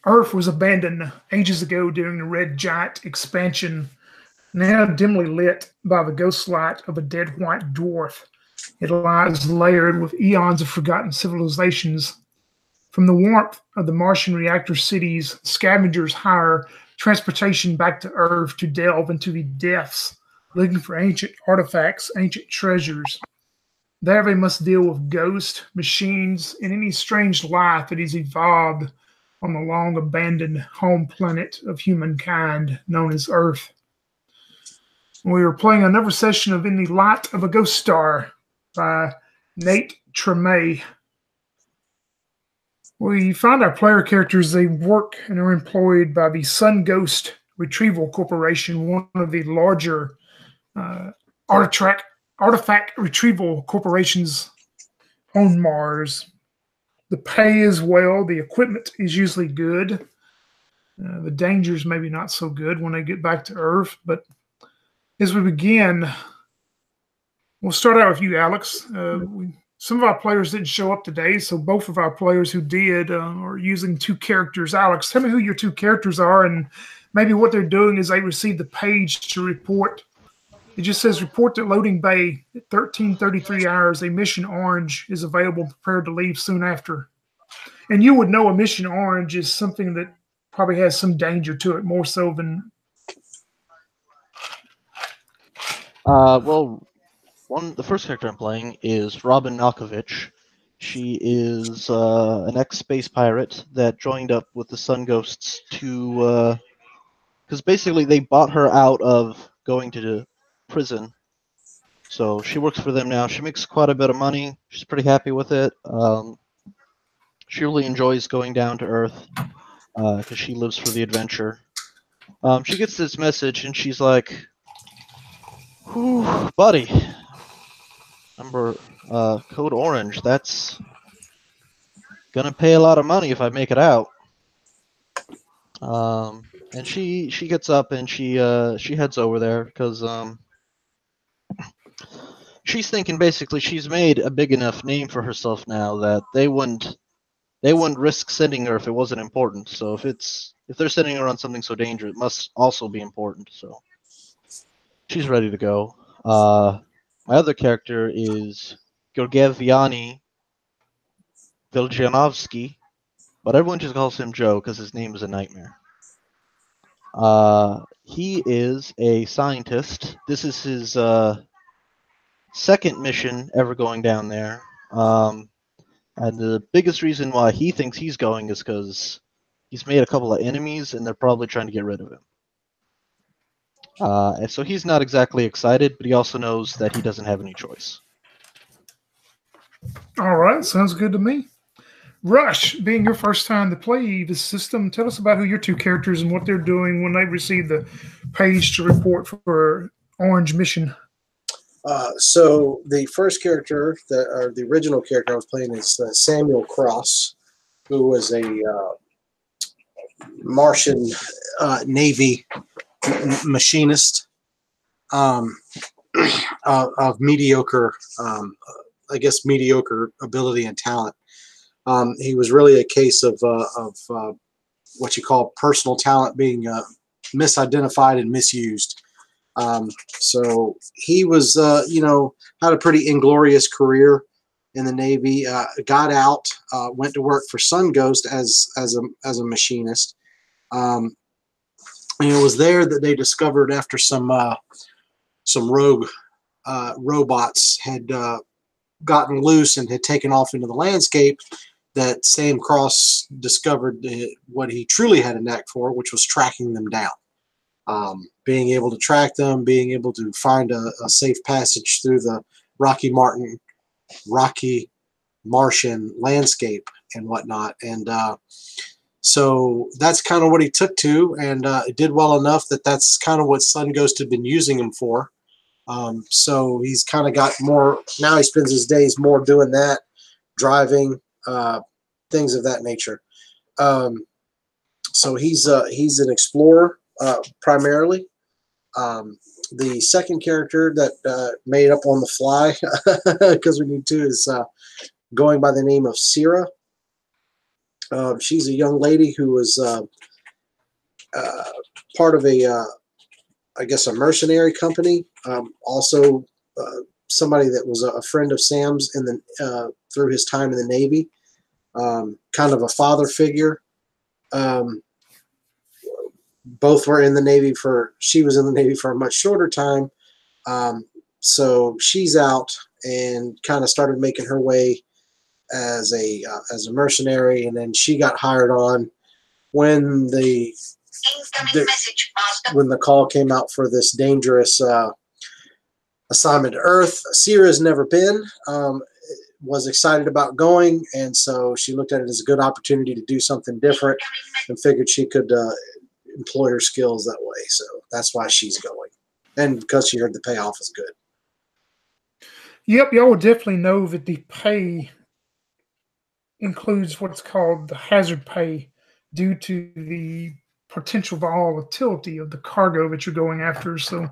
Earth was abandoned ages ago during the red giant expansion, now dimly lit by the ghost light of a dead white dwarf. It lies layered with eons of forgotten civilizations. From the warmth of the Martian reactor cities, scavengers hire transportation back to Earth to delve into the depths, looking for ancient artifacts, ancient treasures. There they must deal with ghosts, machines, and any strange life that has evolved on the long abandoned home planet of humankind known as Earth. We are playing another session of In the Light of a Ghost Star by Nate Tremay. We find our player characters, they work and are employed by the Sun Ghost Retrieval Corporation, one of the larger uh, artifact retrieval corporations on Mars. The pay is well, the equipment is usually good. The dangers maybe not so good when they get back to Earth. But as we begin, we'll start out with you, Alex. Some of our players didn't show up today, so both of our players who did are using two characters. Alex, tell me who your two characters are, and maybe what they're doing is they receive the page to report. It just says report to loading bay at 13:33 hours. A mission orange is available, prepared to leave soon after. And you would know a mission orange is something that probably has some danger to it, more so than. Well, the first character I'm playing is Robin Malkovich. She is an ex-space pirate that joined up with the Sun Ghosts to, because basically they bought her out of going to prison. So she works for them now. She makes quite a bit of money. She's pretty happy with it. She really enjoys going down to Earth because she lives for the adventure. She gets this message and she's like, "Whew, buddy. Number code orange. That's gonna pay a lot of money if I make it out." And she gets up and she heads over there because she's thinking basically she's made a big enough name for herself now that they wouldn't risk sending her if it wasn't important. So if they're sending her on something so dangerous, it must also be important. So she's ready to go. My other character is Georgieviani Viljanovsky, but everyone just calls him Joe because his name is a nightmare. He is a scientist. This is his second mission ever going down there. And the biggest reason why he thinks he's going is because he's made a couple of enemies and they're probably trying to get rid of him. And so he's not exactly excited, but he also knows that he doesn't have any choice. All right, sounds good to me. Rush, being your first time to play the system, tell us about who your two characters and what they're doing when they receive the page to report for Orange Mission. So the first character, or the original character I was playing is Samuel Cross, who was a Martian Navy machinist of mediocre, mediocre ability and talent. He was really a case of what you call personal talent being misidentified and misused. So he was, had a pretty inglorious career in the Navy. Got out, went to work for Sun Ghost as a machinist. It was there that they discovered after some rogue robots had gotten loose and had taken off into the landscape, that Sam Cross discovered what he truly had a knack for, which was tracking them down. Being able to track them, being able to find a safe passage through the Rocky Martian landscape and whatnot. And so that's kind of what he took to, and it did well enough that that's kind of what Sun Ghost had been using him for. So he's kind of got more, now he spends his days more doing that, driving, things of that nature. So he's an explorer primarily. The second character that made up on the fly because we need to is going by the name of Sierra. She's a young lady who was part of I guess, a mercenary company. Also, somebody that was a friend of Sam's through his time in the Navy. Kind of a father figure. Both were in the Navy she was in the Navy for a much shorter time. So she's out and kind of started making her way as a mercenary, and then she got hired on when the call came out for this dangerous assignment to Earth. Sierra's never been, was excited about going, and so she looked at it as a good opportunity to do something different and figured she could employ her skills that way. So that's why she's going, and because she heard the payoff is good. Yep, y'all will definitely know that the pay includes what's called the hazard pay due to the potential volatility of the cargo that you're going after. So,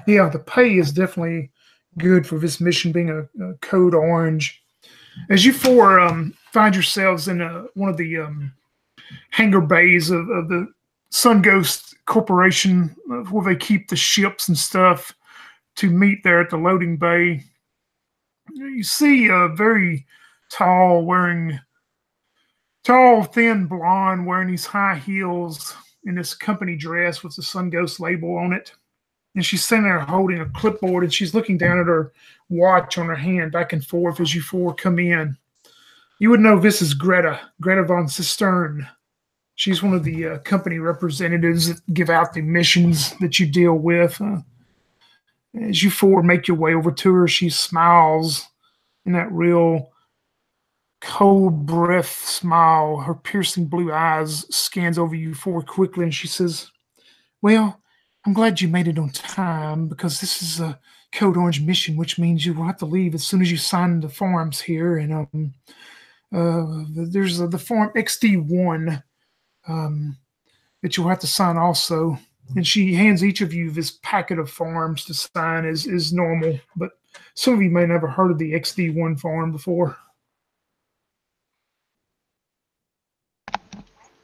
yeah, the pay is definitely good for this mission being a code orange. As you four find yourselves in one of the hangar bays of the Sun Ghost Corporation, where they keep the ships and stuff, to meet there at the loading bay, you see a very tall, thin blonde wearing these high heels in this company dress with the Sun Ghost label on it. And she's sitting there holding a clipboard, and she's looking down at her watch on her hand back and forth as you four come in. You would know this is Greta von Cistern. She's one of the company representatives that give out the missions that you deal with. As you four make your way over to her, she smiles in that real cold breath smile. Her piercing blue eyes scans over you four quickly, and she says, "Well, I'm glad you made it on time, because this is a code orange mission, which means you will have to leave as soon as you sign the forms here. And there's the form XD1 that you'll have to sign also." And she hands each of you this packet of forms to sign as normal, but some of you may never heard of the XD1 form before.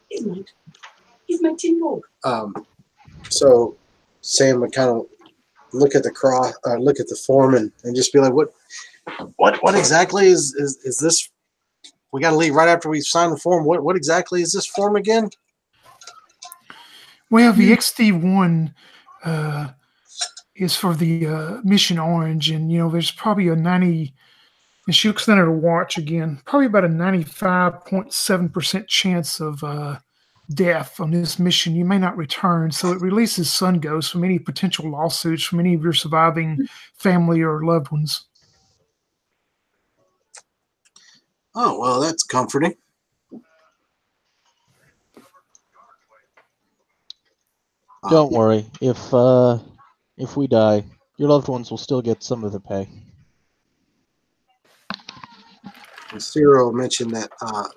Here's my tin bowl. So Sam would kind of look at the form and just be like, what exactly is this? We got to leave right after we sign the form. What exactly is this form again? Well, the XD1 is for the Mission Orange, and there's probably a 90. And she looks down at her watch again. Probably about a 95.7% chance of death on this mission. You may not return, so it releases Sun Ghost from any potential lawsuits from any of your surviving family or loved ones. Oh, well, that's comforting. Don't worry. If we die, your loved ones will still get some of the pay. Cyril mentioned that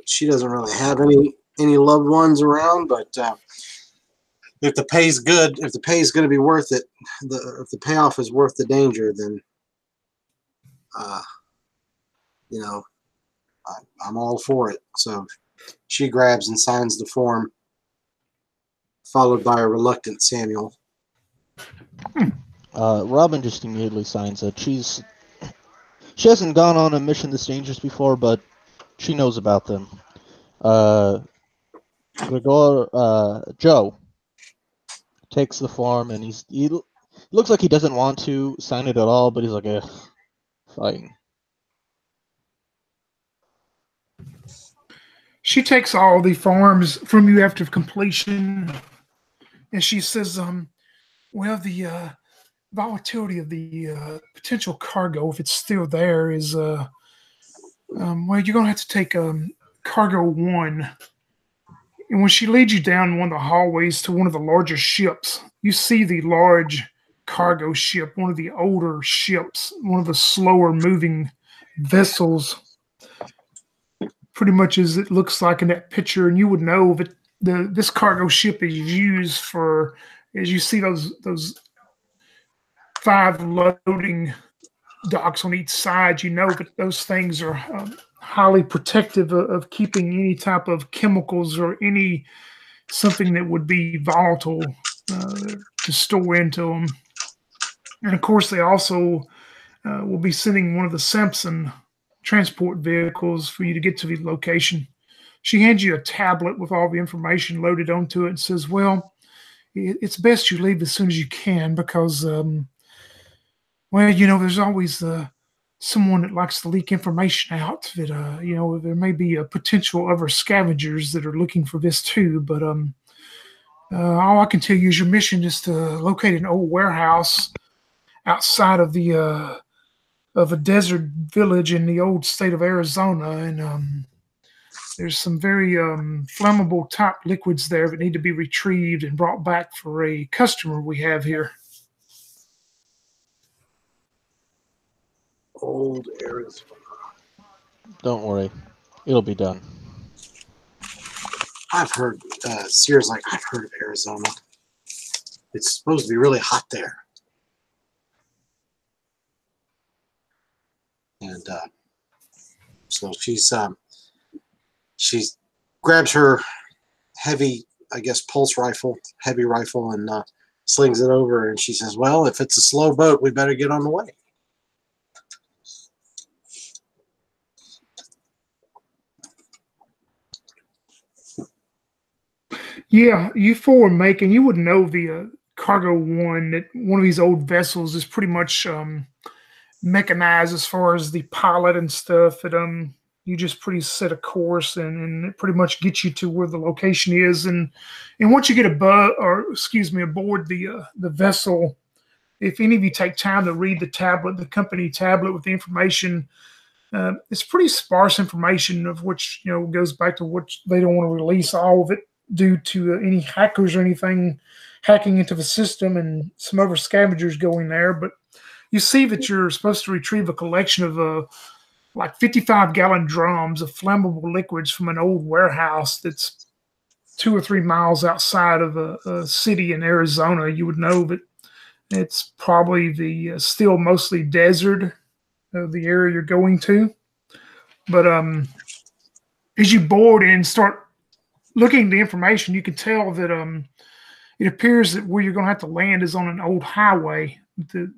she doesn't really have any loved ones around, but if the pay's good, if the pay is going to be worth it, if the payoff is worth the danger, then I'm all for it. So she grabs and signs the form, followed by a reluctant Samuel. Robin just immediately signs it. She hasn't gone on a mission this dangerous before, but she knows about them. Joe takes the form, and he looks like he doesn't want to sign it at all, but he's like, fine. She takes all the forms from you after completion, and she says, well, the volatility of the potential cargo, if it's still there, is well, you're going to have to take cargo 1. And when she leads you down one of the hallways to one of the larger ships, you see the large cargo ship, one of the older ships, one of the slower moving vessels, pretty much as it looks like in that picture. And you would know that this cargo ship is used for, as you see those 5 loading docks on each side, you know that those things are highly protective of keeping any type of chemicals or something that would be volatile to store into them. And of course, they also will be sending one of the Samson transport vehicles for you to get to the location. She hands you a tablet with all the information loaded onto it and says, well, it's best you leave as soon as you can because, well, there's always someone that likes to leak information out that, there may be a potential other scavengers that are looking for this too. But all I can tell you is your mission is to locate an old warehouse outside of a desert village in the old state of Arizona. And there's some very flammable type liquids there that need to be retrieved and brought back for a customer we have here. Old Arizona. Don't worry, it'll be done. I've heard, Sears like, I've heard of Arizona. It's supposed to be really hot there. And so she grabs her heavy, I guess, heavy rifle, and slings it over. And she says, well, if it's a slow boat, we better get on the way. Yeah, you four you would know the cargo one that one of these old vessels is pretty much mechanized as far as the pilot and stuff. That you just pretty set a course and it pretty much gets you to where the location is. And once you get aboard the vessel, if any of you take time to read the company tablet with the information, it's pretty sparse information of which goes back to what they don't want to release all of it due to any hackers or anything hacking into the system and some other scavengers going there. But you see that you're supposed to retrieve a collection of like 55-gallon drums of flammable liquids from an old warehouse that's 2 or 3 miles outside of a city in Arizona. You would know that it's probably the still mostly desert of the area you're going to. But as you board and start looking at the information, you can tell that it appears that where you're going to have to land is on an old highway. The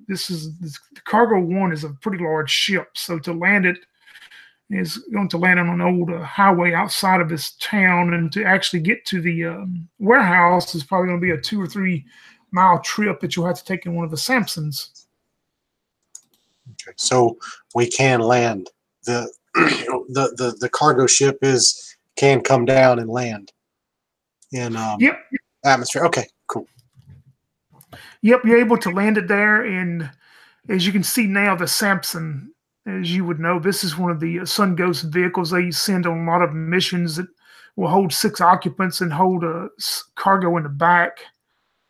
cargo one is a pretty large ship, so to land it is going to land on an old highway outside of this town, and to actually get to the warehouse is probably going to be a 2 or 3 mile trip that you'll have to take in one of the Samsons. Okay, so we can land the cargo ship can come down and land in Yep. atmosphere. Okay, cool. Yep, you're able to land it there, and as you can see now, the Samson, as you would know, this is one of the Sun Ghost vehicles they send on a lot of missions that will hold 6 occupants and hold cargo in the back.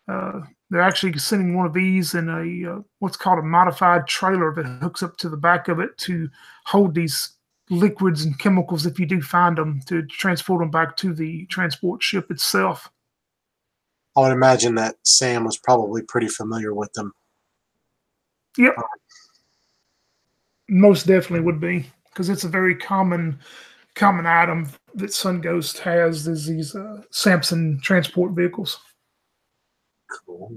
They're actually sending one of these in a what's called a modified trailer that hooks up to the back of it to hold these liquids and chemicals, if you do find them, to transport them back to the transport ship itself. I would imagine that Sam was probably pretty familiar with them. Yep. Most definitely would be, because it's a very common item that Sun Ghost has, is these Samson transport vehicles. Cool.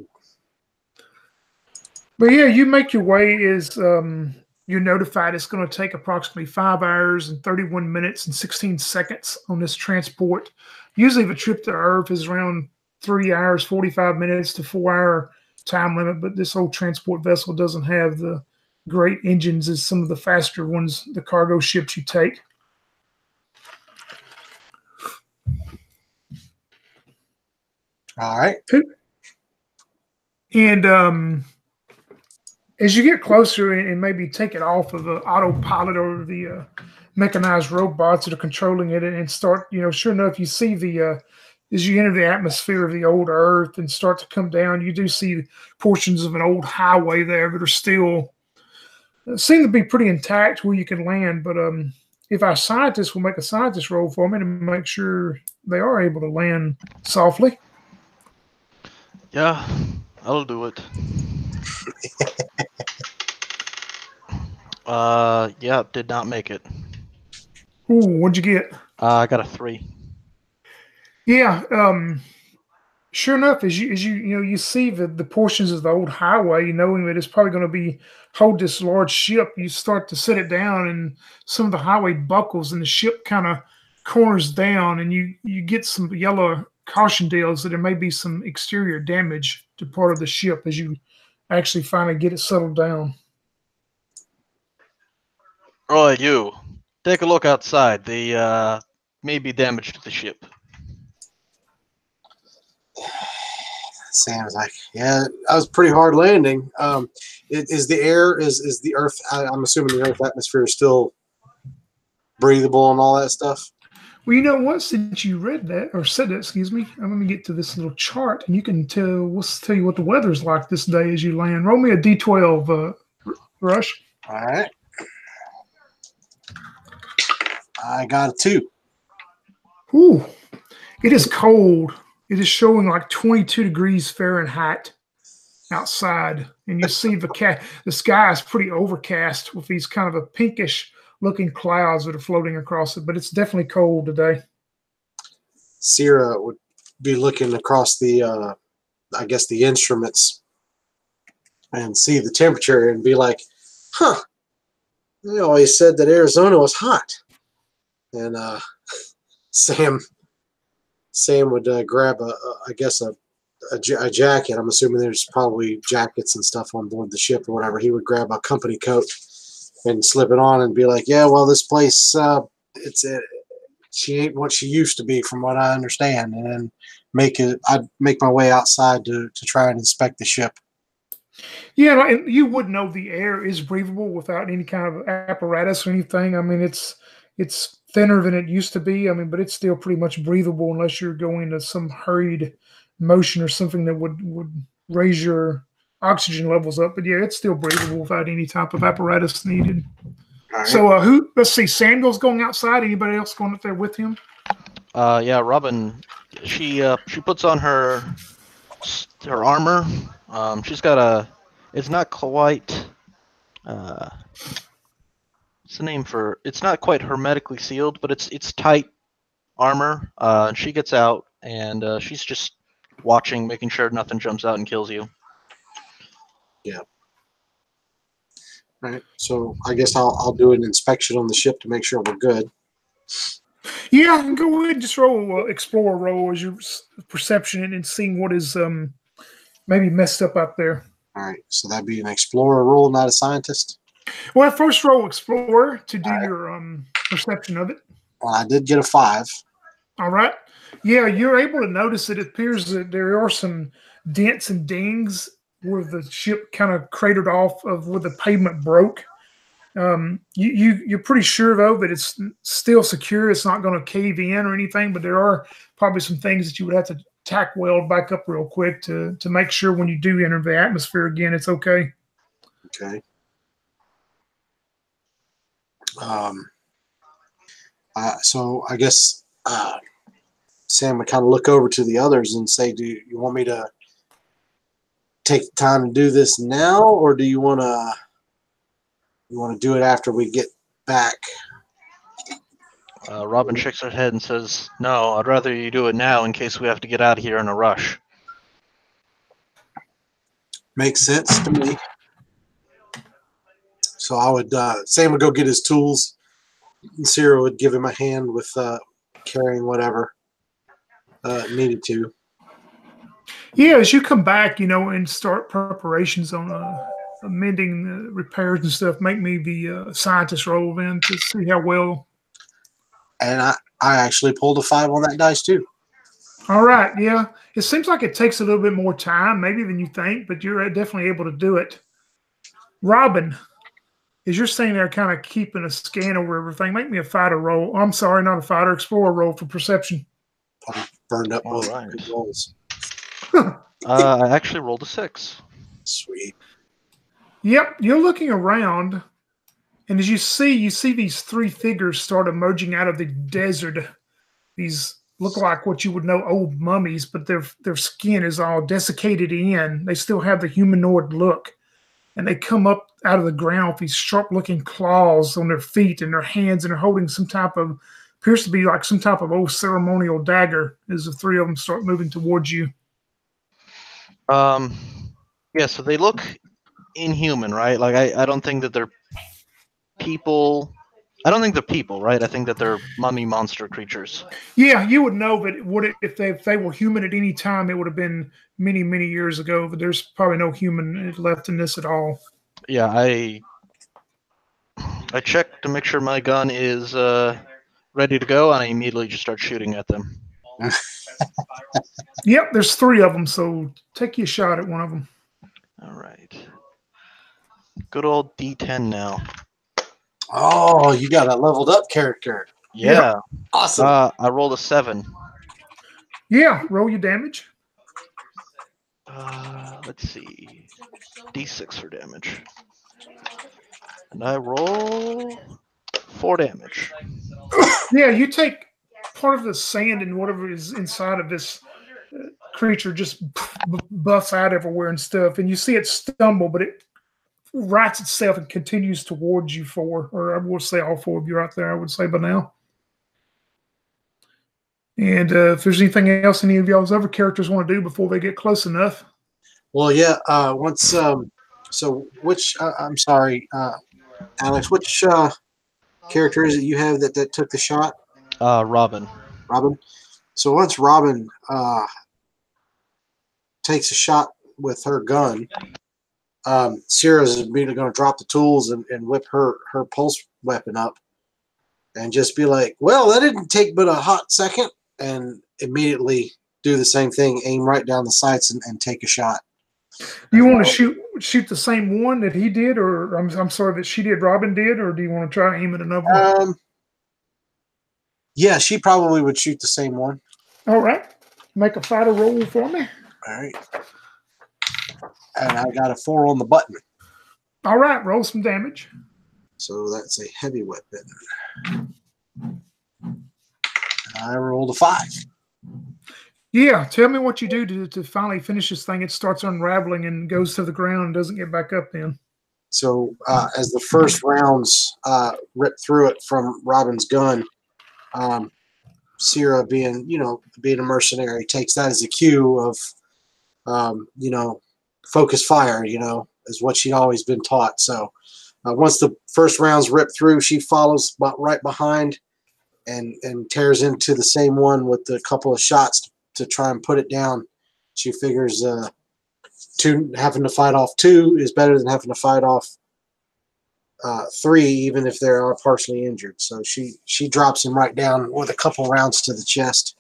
But yeah, you make your way as you're notified it's going to take approximately 5 hours and 31 minutes and 16 seconds on this transport. Usually the trip to Earth is around 3 hours, 45 minutes to 4 hour time limit, but this old transport vessel doesn't have the great engines as some of the faster ones, the cargo ships you take. All right. And as you get closer and maybe take it off of the autopilot or the mechanized robots that are controlling it and start, sure enough, you see as you enter the atmosphere of the old Earth and start to come down, you do see portions of an old highway there that are still seem to be pretty intact where you can land. But if our scientists will make a scientist roll for me to make sure they are able to land softly. Yeah, I'll do it. Yeah, did not make it. Ooh, what'd you get? I got a 3. Yeah. Sure enough, as you see the portions of the old highway, knowing that it's probably going to be hold this large ship, you start to set it down, and some of the highway buckles, and the ship kind of corners down, and you get some yellow caution tales that there may be some exterior damage to part of the ship as you actually finally get it settled down. Roy, you take a look outside. The may be damage to the ship. Sam's like, yeah, that was a pretty hard landing. Is the air, is the Earth, I'm assuming the Earth atmosphere is still breathable and all that stuff? Well, you know what? Since you read that or said that, excuse me, I'm going to get to this little chart, and you can tell. We'll tell you what the weather's like this day as you land. Roll me a d12, Rush. All right. I got a 2. Ooh, it is cold. It is showing like 22 degrees Fahrenheit outside, and you see the sky is pretty overcast with these kind of a pinkish looking clouds that are floating across it, but it's definitely cold today. Sierra would be looking across the, I guess, the instruments and see the temperature and be like, huh, they always said that Arizona was hot. And Sam would grab I guess a jacket. I'm assuming there's probably jackets and stuff on board the ship or whatever. He would grab a company coat and slip it on and be like, yeah, well, this place, she ain't what she used to be from what I understand. And then I'd make my way outside to try and inspect the ship. Yeah, and you would know the air is breathable without any kind of apparatus or anything. I mean, it's thinner than it used to be. I mean, but it's still pretty much breathable unless you're going to some hurried motion or something that would raise your oxygen levels up. But yeah, it's still breathable without any type of apparatus needed. Right. So let's see, Samuel's going outside. Anybody else going up there with him? Yeah, Robin, she puts on her armor. She's got it's not quite, what's the name for, it's not quite hermetically sealed, but it's tight armor. And she gets out, and she's just watching, making sure nothing jumps out and kills you. Yeah. All right. So I guess I'll do an inspection on the ship to make sure we're good. Yeah, go ahead and just roll explorer roll as your perception and seeing what is maybe messed up out there. All right. So that'd be an explorer roll, not a scientist. Well, first roll explorer to do your perception of it. Well, I did get a 5. All right. Yeah, you're able to notice that it appears that there are some dents and dings where the ship kind of cratered off of where the pavement broke. You're pretty sure, though, that it's still secure. It's not going to cave in or anything, but there are probably some things that you would have to tack weld back up real quick to make sure when you do enter the atmosphere again, it's okay. Okay. So I guess Sam would kind of look over to the others and say, do you want me to take the time to do this now, or do you want to do it after we get back? Robin shakes her head and says, no, I'd rather you do it now in case we have to get out of here in a rush. Makes sense to me. So I would, Sam would go get his tools, and Sarah would give him a hand with carrying whatever needed to. Yeah, as you come back, and start preparations on amending the repairs and stuff, make me the scientist roll then to see how well. And I actually pulled a 5 on that dice too. All right, yeah. It seems like it takes a little bit more time, maybe than you think, but you're definitely able to do it. Robin, as you're sitting there kind of keeping a scan over everything, make me a fighter roll. I'm sorry, not a fighter, explorer roll for perception. I burned up both rolls. I actually rolled a 6. Sweet. Yep, you're looking around, and as you see these 3 figures start emerging out of the desert. These look like what you would know old mummies, but their skin is all desiccated in. They still have the humanoid look. and they come up out of the ground with these sharp-looking claws on their feet and their hands, and they're holding some type of, appears to be like some type of old ceremonial dagger as the three of them start moving towards you. Yeah, so they look inhuman, right? Like, I don't think that they're people. I don't think they're people, right? I think that they're mummy monster creatures. Yeah, you would know, but if they were human at any time, it would have been many, many years ago. But there's probably no human left in this at all. Yeah, I check to make sure my gun is ready to go, and I immediately just start shooting at them. Yep, there's three of them, so take you a shot at one of them. All right. Good old D10 now. Oh, you got a leveled up character. Yeah. Awesome. I rolled a 7. Yeah, roll your damage. Let's see. D6 for damage. And I roll 4 damage. Yeah, you take part of the sand and whatever is inside of this creature just buffs out everywhere and stuff, and you see it stumble, but it rights itself and continues towards you or I will say all four of you out there, I would say by now. And if there's anything else any of y'all's other characters want to do before they get close enough. Well, yeah, once, so which, I'm sorry, Alex, which character is it you have that took the shot? Robin. Robin? So once Robin takes a shot with her gun, Sierra's immediately going to drop the tools and whip her pulse weapon up and just be like, well, that didn't take but a hot second, and immediately do the same thing, aim right down the sights and take a shot. You want to shoot the same one that he did, or I'm sorry, that she did, Robin did, or do you want to try to aim at another one? Yeah, she probably would shoot the same one. All right. Make a fighter roll for me. All right. And I got a 4 on the button. All right, roll some damage. So that's a heavy weapon. I rolled a 5. Yeah, tell me what you do to finally finish this thing. It starts unraveling and goes to the ground and doesn't get back up then. So as the first rounds rip through it from Robin's gun, Sierra, being a mercenary, takes that as a cue of, focus fire, is what she'd always been taught. So once the first rounds rip through, she follows right behind and tears into the same one with a couple of shots to try and put it down. She figures having to fight off 2 is better than having to fight off 3, even if they are partially injured. So she drops him right down with a couple rounds to the chest,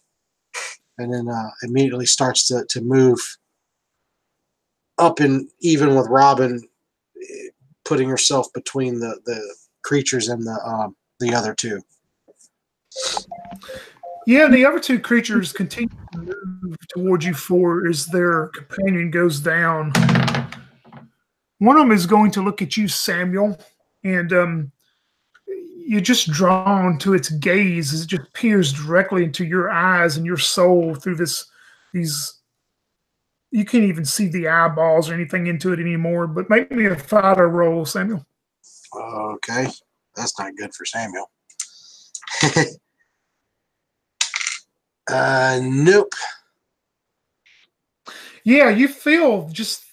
and then immediately starts to move up and even with Robin, putting herself between the creatures and the other 2. Yeah, the other 2 creatures continue to move towards you 4 as their companion goes down. One of them is going to look at you, Samuel, and you're just drawn to its gaze as it just peers directly into your eyes and your soul through these. You can't even see the eyeballs or anything into it anymore, but make me a fighter roll, Samuel. Okay. That's not good for Samuel. Nope. Yeah, you feel just,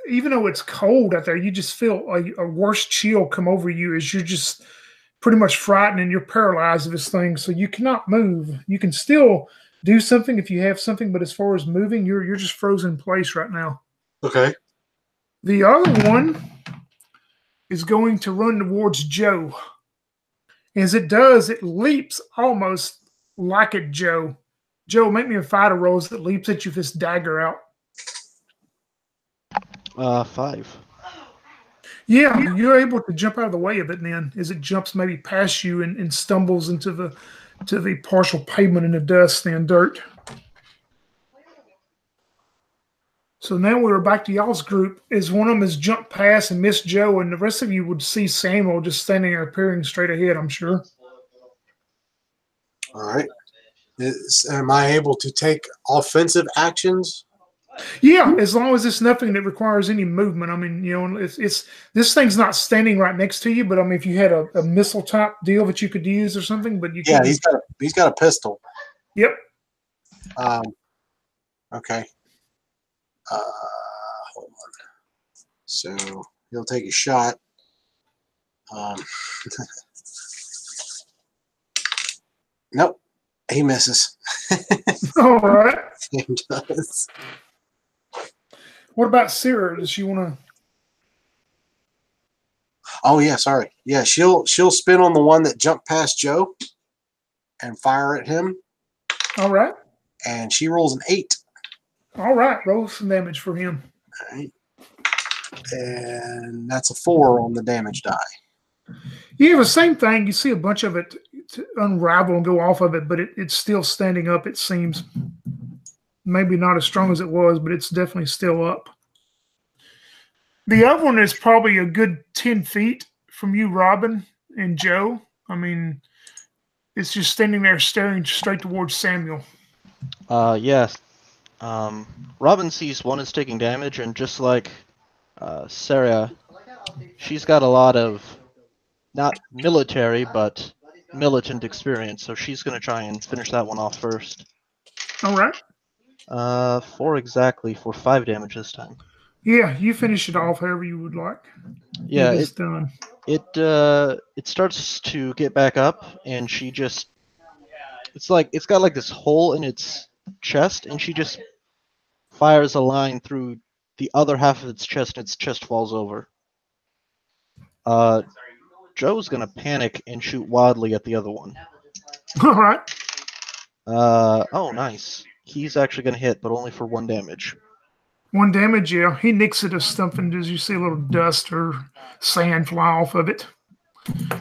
even though it's cold out there, you just feel a worse chill come over you as you're just pretty much frightened and you're paralyzed of this thing. So you cannot move. You can still do something if you have something, but as far as moving, you're just frozen in place right now. Okay. The other one is going to run towards Joe. As it does, it leaps almost like at Joe. Joe, make me a fighter roll as it leaps at you with this dagger out. 5. Yeah, you're able to jump out of the way of it then as it jumps maybe past you and stumbles into the partial pavement in the dust and dirt. So now we're back to y'all's group as one of them has jumped past and missed Joe, and the rest of you would see Samuel just standing there peering straight ahead, I'm sure. All right. Am I able to take offensive actions Yeah, as long as it's nothing that requires any movement. I mean, it's this thing's not standing right next to you, but I mean, if you had a missile type deal that you could use or something, but you Yeah, couldn't. he's got a pistol. Yep. Okay. Hold on. So he'll take a shot. Nope, he misses. All right. Sam does. What about Sarah? Does she want to? Oh yeah, sorry. Yeah, she'll spin on the one that jumped past Joe and fire at him. All right. And she rolls an 8. All right. Roll some damage for him. All right. And that's a 4 on the damage die. Yeah, the same thing. You see a bunch of it unravel and go off of it, but it's still standing up, it seems. Maybe not as strong as it was, but it's definitely still up. The other one is probably a good 10 feet from you, Robin and Joe. I mean, it's just standing there staring straight towards Samuel. Yes. Robin sees one is taking damage, and just like Sarah, she's got a lot of not military, but militant experience, so she's going to try and finish that one off first. All right. 4 exactly for 5 damage this time. Yeah, you finish it off however you would like. Yeah, it's done. It starts to get back up, and she just, it's got like this hole in its chest, and she just fires a line through the other half of its chest, and its chest falls over. Joe's gonna panic and shoot wildly at the other one. All right. Oh, nice. He's actually gonna hit, but only for 1 damage. 1 damage, yeah. He nicks it or something as you see a little dust or sand fly off of it.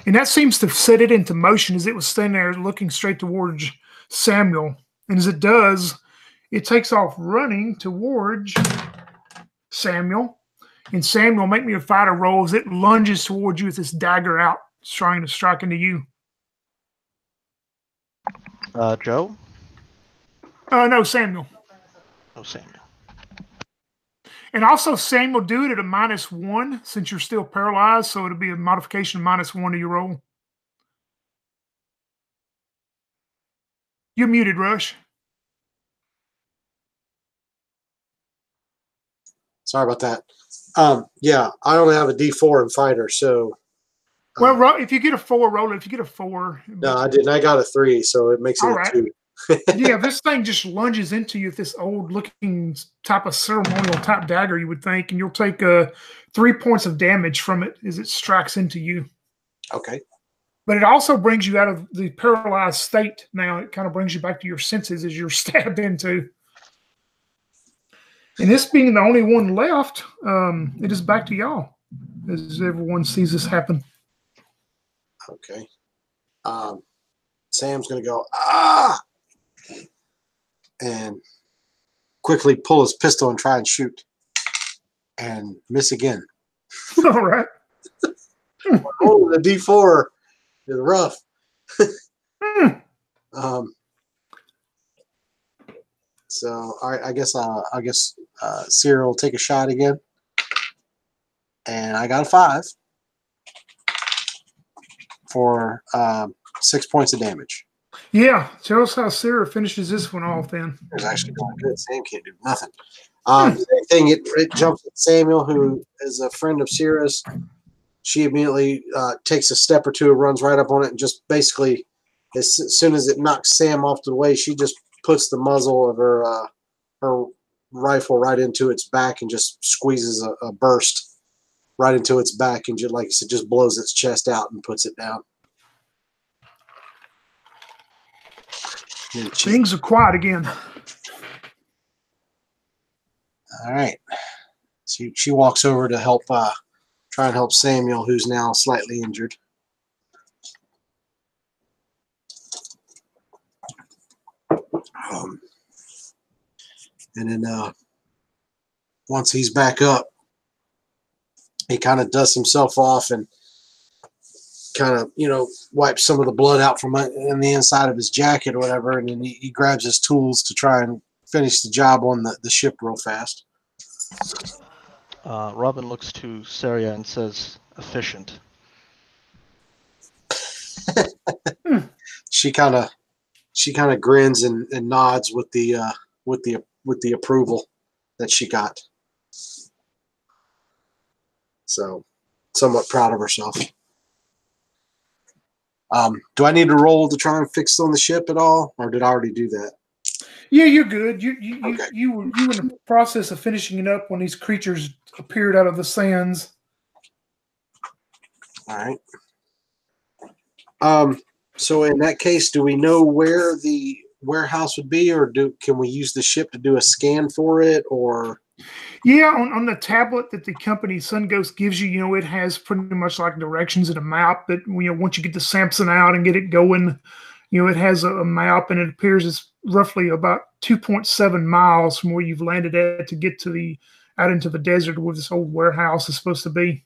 And that seems to set it into motion as it was standing there looking straight towards Samuel. And as it does, it takes off running towards Samuel. And Samuel, make me a fighter roll as it lunges towards you with this dagger out, trying to strike into you. Joe? No, Samuel. Oh, Samuel. And also, Samuel, do it at a -1 since you're still paralyzed, so it'll be a modification of -1 to your roll. You're muted, Rush. Sorry about that. Yeah, I only have a D4 in fighter, so. Well, if you get a 4, roll it. If you get a 4. No, I didn't. I got a 3, so it makes it all a right. 2. Yeah, this thing just lunges into you with this old-looking type of ceremonial type dagger, you would think, and you'll take 3 points of damage from it as it strikes into you. Okay. But it also brings you out of the paralyzed state now. It kind of brings you back to your senses as you're stabbed into. And this being the only one left, it is back to y'all as everyone sees this happen. Okay. Sam's going to go, ah! And quickly pull his pistol and try and shoot. And miss again. All right. Oh, the D4 is rough. So I guess Cyril will take a shot again. And I got a 5 for 6 points of damage. Yeah, tell us how Sarah finishes this one off then. It's actually going good. Sam can't do nothing. Same thing, it jumps at Samuel, who is a friend of Sarah's. She immediately takes a step or two, runs right up on it, and just basically, as soon as it knocks Sam off to the way, she just puts the muzzle of her rifle right into its back and just squeezes a burst right into its back, and just, like I said, just blows its chest out and puts it down. Things are quiet again. All right. She walks over to help, try and help Samuel, who's now slightly injured. And then once he's back up, he kind of dusts himself off and kind of, wipes some of the blood out from in the inside of his jacket or whatever, and then he grabs his tools to try and finish the job on the ship real fast. Robin looks to Saria and says, "Efficient." She kind of grins and nods with the approval that she got. So, somewhat proud of herself. Do I need to roll to try and fix on the ship at all, or did I already do that? Yeah, you're good. Okay. You were in the process of finishing it up when these creatures appeared out of the sands. All right. So in that case, do we know where the warehouse would be, or can we use the ship to do a scan for it, or? Yeah, on the tablet that the company SunGhost gives you, it has pretty much like directions and a map that, once you get the Samson out and get it going, it has a map, and it appears it's roughly about 2.7 miles from where you've landed at to get to out into the desert where this old warehouse is supposed to be.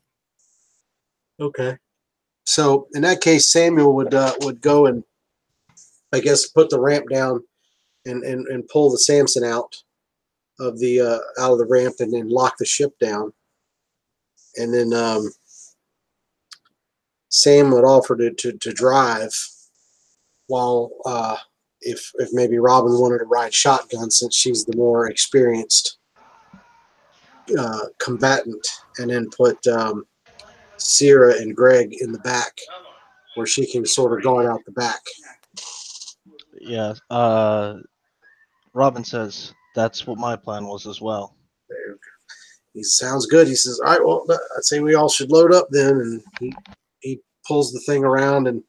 Okay. So in that case, Samuel would go and, I guess, put the ramp down and pull the Samson out of the ramp, and then lock the ship down. And then Sam would offer to drive, while if maybe Robin wanted to ride shotgun, since she's the more experienced combatant, and then put Sierra and Greg in the back, where she can sort of guard out the back. Yeah. Robin says, "That's what my plan was as well." He sounds good. He says, "All right, well, I'd say we all should load up then." And he pulls the thing around and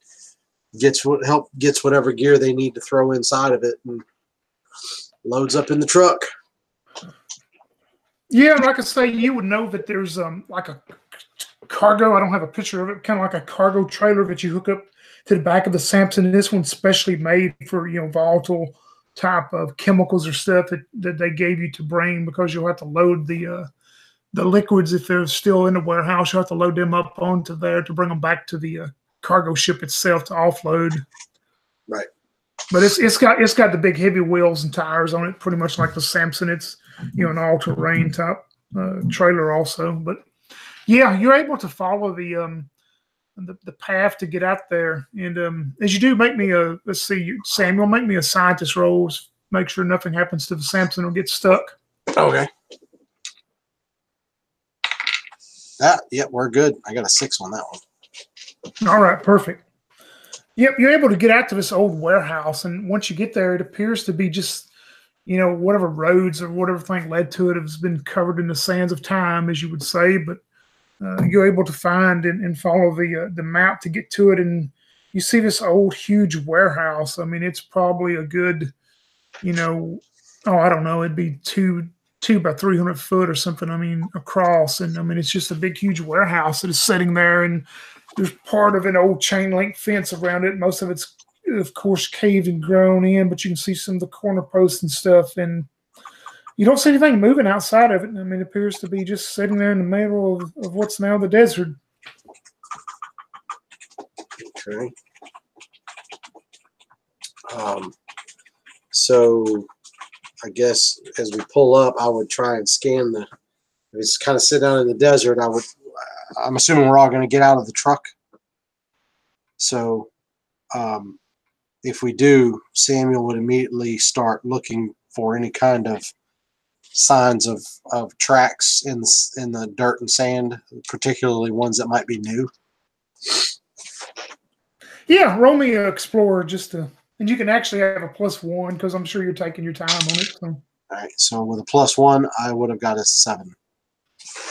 gets whatever gear they need to throw inside of it, and loads up in the truck. Yeah, like I say, you would know that there's like a cargo. I don't have a picture of it. Kind of like a cargo trailer that you hook up to the back of the Samson. This one's specially made for volatile type of chemicals or stuff that they gave you to bring, because you'll have to load the liquids if they're still in the warehouse. You'll have to load them up onto there to bring them back to the cargo ship itself to offload. Right. But it's got the big heavy wheels and tires on it, pretty much like the Samson. It's an all-terrain type trailer also. But yeah, you're able to follow the path to get out there. And as you do, make me let's see, Samuel, make me a scientist roll. Make sure nothing happens to the Samson or get stuck. Okay. Yep, we're good. I got a 6 on that one. All right, perfect. Yep, you're able to get out to this old warehouse, and once you get there, it appears to be just, whatever roads or whatever thing led to it has been covered in the sands of time, as you would say. But you're able to find and follow the map to get to it, and you see this old, huge warehouse. I mean, it's probably a good, I don't know, it'd be two by 300 foot or something. I mean, across, and I mean, it's just a big, huge warehouse that is sitting there, and there's part of an old chain link fence around it. Most of it's, of course, caved and grown in, but you can see some of the corner posts and stuff, and you don't see anything moving outside of it. I mean, it appears to be just sitting there in the middle of what's now the desert. Okay. So I guess as we pull up, I would try and scan if it's kind of sit down in the desert, I'm assuming we're all going to get out of the truck. So if we do, Samuel would immediately start looking for any kind of signs of tracks in the dirt and sand, particularly ones that might be new. Yeah, roll me an explorer and you can actually have a +1 because I'm sure you're taking your time on it. So. All right, so with a +1, I would have got a 7.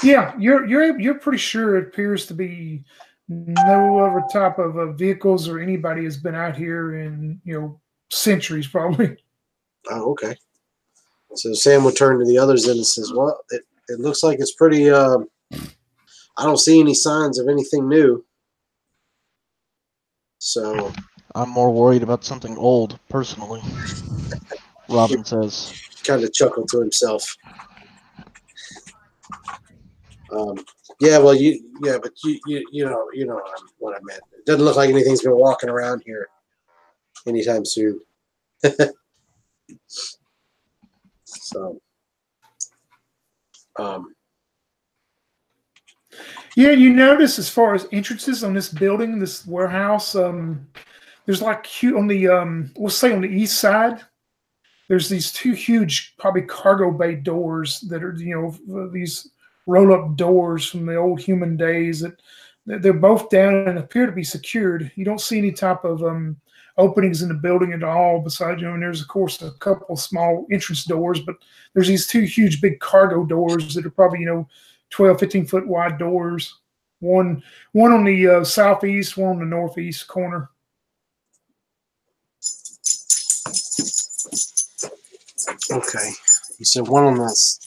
Yeah, you're pretty sure it appears to be no other type of vehicles or anybody has been out here in centuries probably. Oh, okay. So Sam would turn to the others and says, "Well, it looks like it's pretty. I don't see any signs of anything new." So I'm more worried about something old, personally. Robin says. Kind of chuckled to himself. Yeah, well, but you know what I meant. It doesn't look like anything's been walking around here anytime soon. So, yeah, you notice as far as entrances on this building, this warehouse, there's like on the we'll say on the east side, there's these two huge, probably cargo bay doors that are these roll up doors from the old human days that they're both down and appear to be secured. You don't see any type of openings in the building at all. Besides, and there's of course a couple small entrance doors, but there's these two huge big cargo doors that are probably 12, 15 foot wide doors. One on the southeast, one on the northeast corner. okay. You said one on this.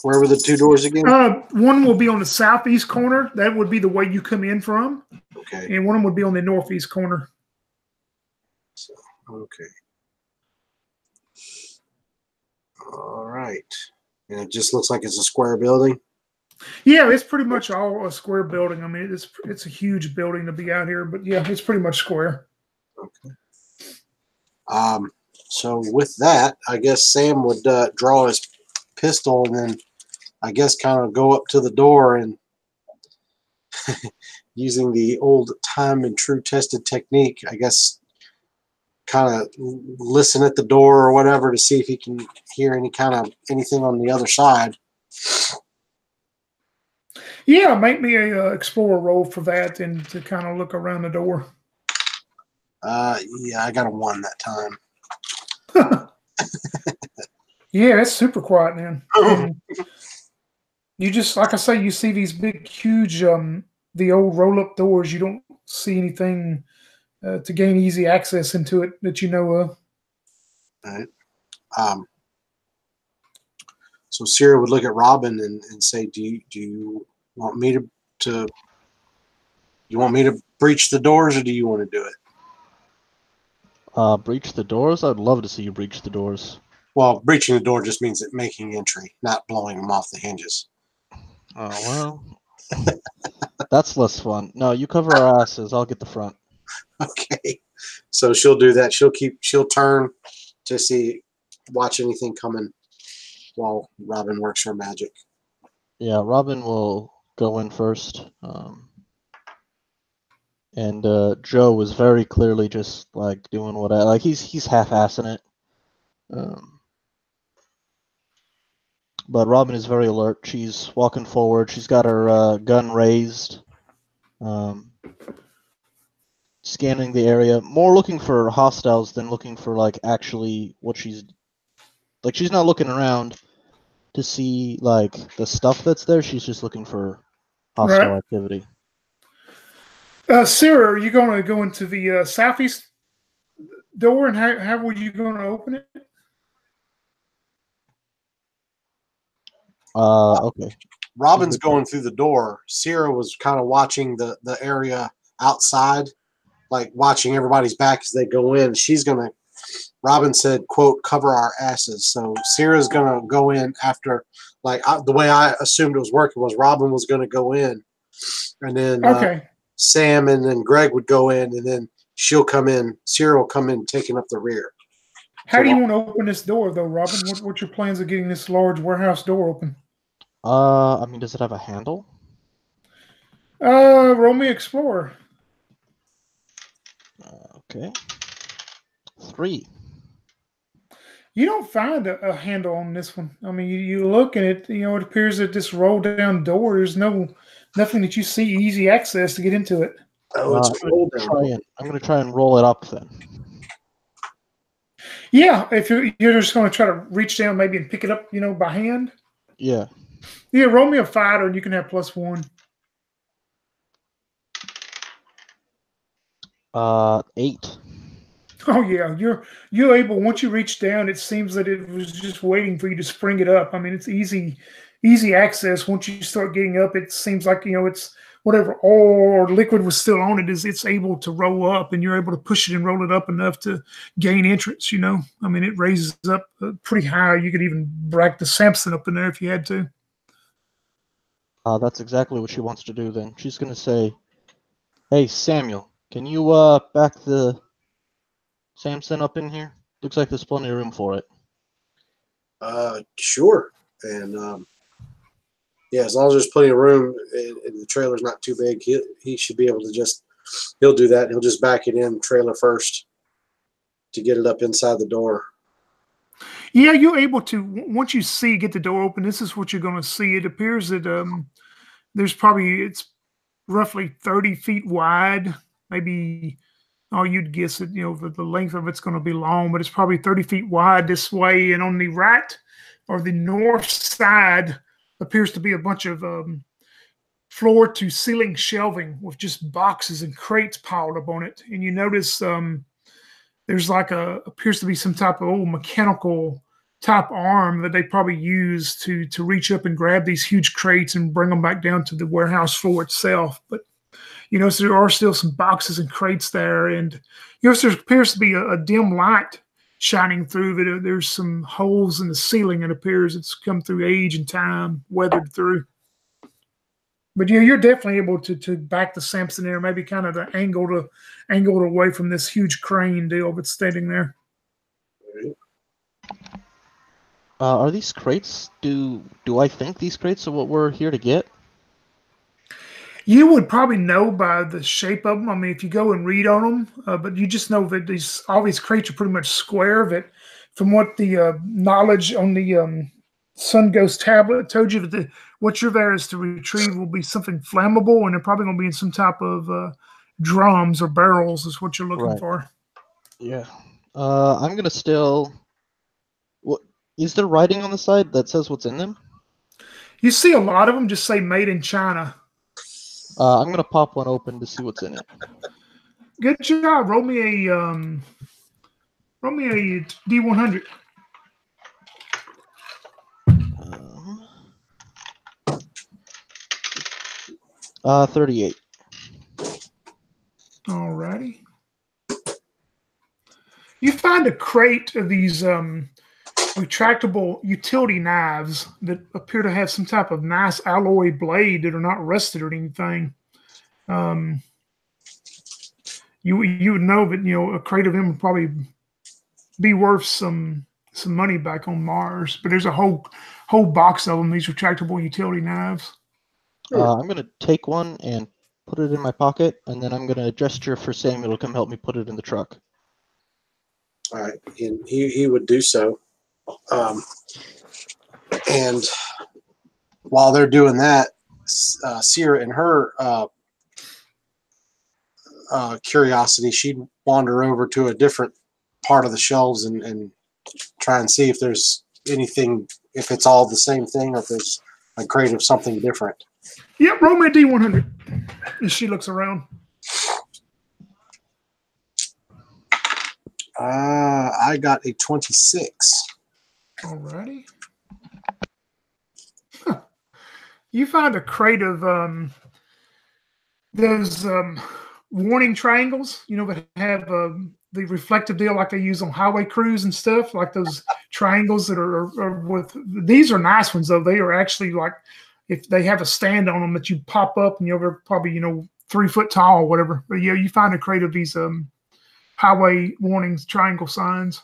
Where were the two doors again? One will be on the southeast corner. That would be the way you come in from. Okay. And one of them would be on the northeast corner. So, okay. All right. And it just looks like it's a square building. Yeah, it's pretty much all a square building. I mean, it's a huge building to be out here, but yeah, it's pretty much square. Okay. So with that, I guess Sam would draw his pistol and then I guess kind of go up to the door and using the old time and true tested technique, I guess kind of listen at the door or whatever to see if he can hear anything on the other side. Yeah, make me a explorer roll for that and to kind of look around the door. Yeah, I got a 1 that time. Yeah, it's super quiet, man. And you just, like I say, you see these big, huge, the old roll-up doors. You don't see anything to gain easy access into it that you know of. All right. So Sarah would look at Robin and say, "Do you want me to breach the doors, or do you want to do it?" Breach the doors? I'd love to see you breach the doors. Well, breaching the door just means making entry, not blowing them off the hinges. Oh, well. That's less fun. No, you cover our asses. I'll get the front. Okay. So she'll do that. She'll turn to watch anything coming while Robin works her magic. Yeah, Robin will go in first. And Joe is very clearly just like doing he's half-assing it. But Robin is very alert. She's walking forward. She's got her gun raised, scanning the area, more looking for hostiles than looking for actually what she's she's not looking around to see the stuff that's there. She's just looking for hostile activity. Sarah, are you going to go into the southeast door, and how were you going to open it? Okay. Robin's going through the door. Sarah was kind of watching the area outside, like watching everybody's back as they go in. Robin said, quote, "cover our asses." So Sarah's going to go in after, the way I assumed it was working was Robin was going to go in. And then Sam and then Greg would go in, and then she'll come in. Sarah will come in taking up the rear. How do you want to open this door, though, Robin? What's your plans of getting this large warehouse door open? I mean, does it have a handle? Roll me Explorer. Okay. 3. You don't find a handle on this one. I mean, you look and it appears that this roll down door, there's nothing that you see easy access to get into it. Oh, it's rolled down. I'm going to try and roll it up then. Yeah, if you're just going to try to reach down maybe and pick it up, by hand. Yeah. Yeah, roll me a fighter and you can have +1. 8. Oh yeah, you're able. Once you reach down, it seems that it was just waiting for you to spring it up. I mean, it's easy access. Once you start getting up, it seems like it's whatever oil or liquid was still on it it's able to roll up, and you're able to push it and roll it up enough to gain entrance. I mean, it raises up pretty high. You could even break the Samson up in there if you had to. That's exactly what she wants to do. Then she's going to say, "Hey Samuel, can you back the Samson up in here? Looks like there's plenty of room for it." Sure. And yeah, as long as there's plenty of room and the trailer's not too big, he should be able to he'll do that. He'll just back it in trailer first to get it up inside the door. Yeah, you're able to, once you get the door open, this is what you're going to see. It appears that it's roughly 30 feet wide, maybe. Oh, you'd guess it, the length of it's going to be long, but it's probably 30 feet wide this way. And on the right or the north side appears to be a bunch of floor to ceiling shelving with just boxes and crates piled up on it. And you notice there's appears to be some type of old mechanical type arm that they probably use to reach up and grab these huge crates and bring them back down to the warehouse floor itself. But so there are still some boxes and crates there, and there appears to be a dim light shining through it. There's some holes in the ceiling. It appears it's come through age and time, weathered through. But you're definitely able to back the Samson there, maybe kind of the angled away from this huge crane deal that's standing there. Are these crates? Do I think these crates are what we're here to get? You would probably know by the shape of them. I mean, if you go and read on them, but you just know that all these crates are pretty much square. That from what the knowledge on the Sun Ghost tablet told you, that what you're there is to retrieve will be something flammable, and they're probably going to be in some type of drums or barrels is what you're looking for. Yeah. I'm going to still... What, is there writing on the side that says what's in them? You see a lot of them just say made in China. I'm going to pop one open to see what's in it. Good job. Roll me a D100. 38. Alrighty. You find a crate of these retractable utility knives that appear to have some type of nice alloy blade that are not rusted or anything. You would know that a crate of them would probably be worth some money back on Mars. But there's a whole box of them. These retractable utility knives. I'm going to take one and put it in my pocket, and then I'm going to gesture for Samuel to come help me put it in the truck. All right, and he would do so. And while they're doing that, Sierra and her curiosity, she'd wander over to a different part of the shelves and try and see if there's anything, if it's all the same thing, or if there's a crate of something different. Yep, roll me a D100 as she looks around. I got a 26. Alrighty. Huh. You find a crate of those warning triangles, that have the reflective deal like they use on highway crews and stuff, like those triangles that are with. These are nice ones, though. They are actually like, if they have a stand on them that you pop up and you're probably 3 foot tall or whatever. But yeah, you find a crate of these highway warnings triangle signs.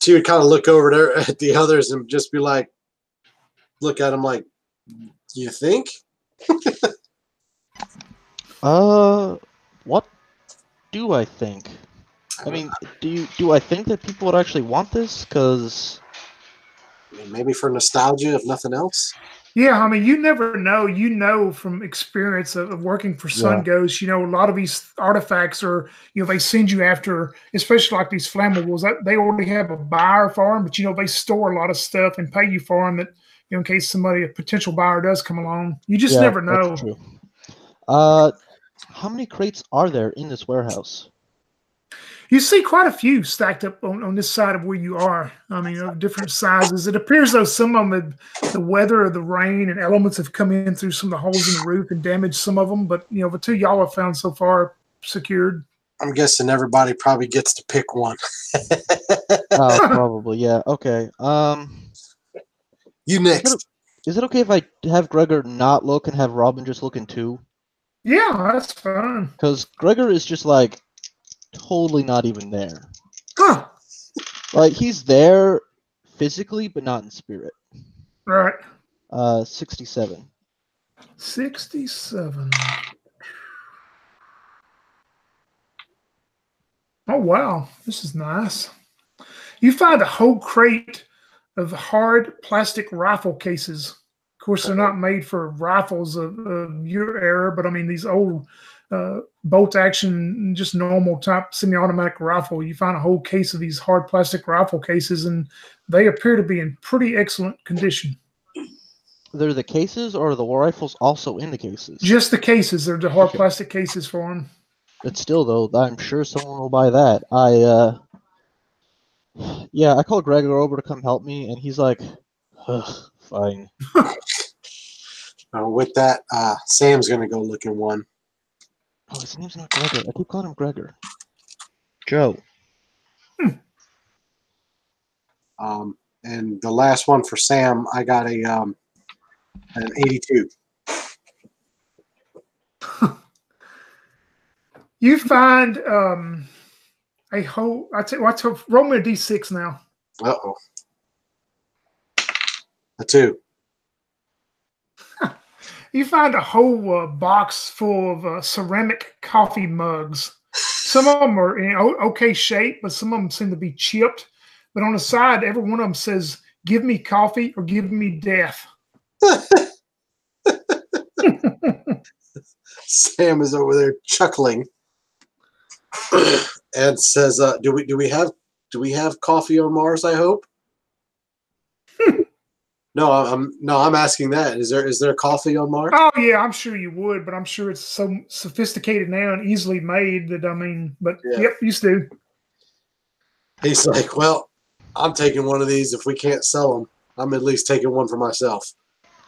She would kind of look over there at the others and just be like, look at them like, you think? What do I think? I mean, do I think that people would actually want this? Because maybe for nostalgia, if nothing else. Yeah, I mean, you never know. From experience of working for Sun Ghost, a lot of these artifacts are, they send you after, especially like these flammables, they already have a buyer for them, but, they store a lot of stuff and pay you for them that, in case a potential buyer does come along. You just never know. That's true. How many crates are there in this warehouse? You see quite a few stacked up on this side of where you are. I mean, of different sizes. It appears though some of them, the weather or the rain and elements have come in through some of the holes in the roof and damaged some of them. But, the two y'all have found so far secured. I'm guessing everybody probably gets to pick one. Probably, yeah. Okay. You next. Is it okay if I have Gregor not look and have Robin just looking too? Yeah, that's fine. Because Gregor is just like totally not even there. Huh. Like, he's there physically, but not in spirit. Right. 67. 67. Oh, wow. This is nice. You find a whole crate of hard plastic rifle cases. Of course, they're not made for rifles of your era, but I mean, these old bolt action, just normal type semi-automatic rifle. You find a whole case of these hard plastic rifle cases, and they appear to be in pretty excellent condition. They're the cases, or are the rifles also in the cases? Just the cases. They're the hard plastic cases for them. But still, though, I'm sure someone will buy that. Yeah, I called Gregor over to come help me, and he's like, fine. With that, Sam's going to go look in one. Oh, his name's not Gregor. I keep calling him Gregor. Joe. And the last one for Sam, I got an 82. You find a whole. Roll me a d6 now. Uh-oh. A 2. You find a whole box full of ceramic coffee mugs. Some of them are in okay shape, but some of them seem to be chipped. But on the side, every one of them says, "Give me coffee or give me death." Sam is over there chuckling and says, "Do we have coffee on Mars? I hope." No, I'm asking that. Is there coffee on Mars? Oh yeah, I'm sure you would, but I'm sure it's so sophisticated now and easily made that yeah. Yep, used to. He's like, well, I'm taking one of these. If we can't sell them, I'm at least taking one for myself.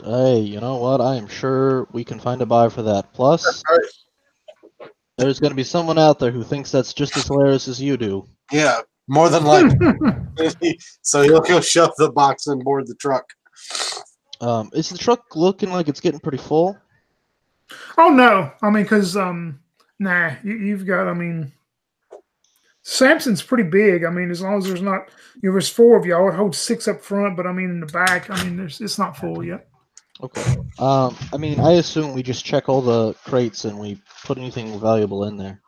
Hey, you know what? I am sure we can find a buyer for that. Plus, there's going to be someone out there who thinks that's just as hilarious as you do. Yeah, more than likely. So he'll go shove the box on board the truck. Is the truck looking like it's getting pretty full? Oh no, I mean, because nah, you've got. I mean, Samson's pretty big. I mean, as long as there's not, there's 4 of y'all. It holds 6 up front, but I mean, in the back, I mean, it's not full yet. Okay. I mean, I assume we just check all the crates and we put anything valuable in there.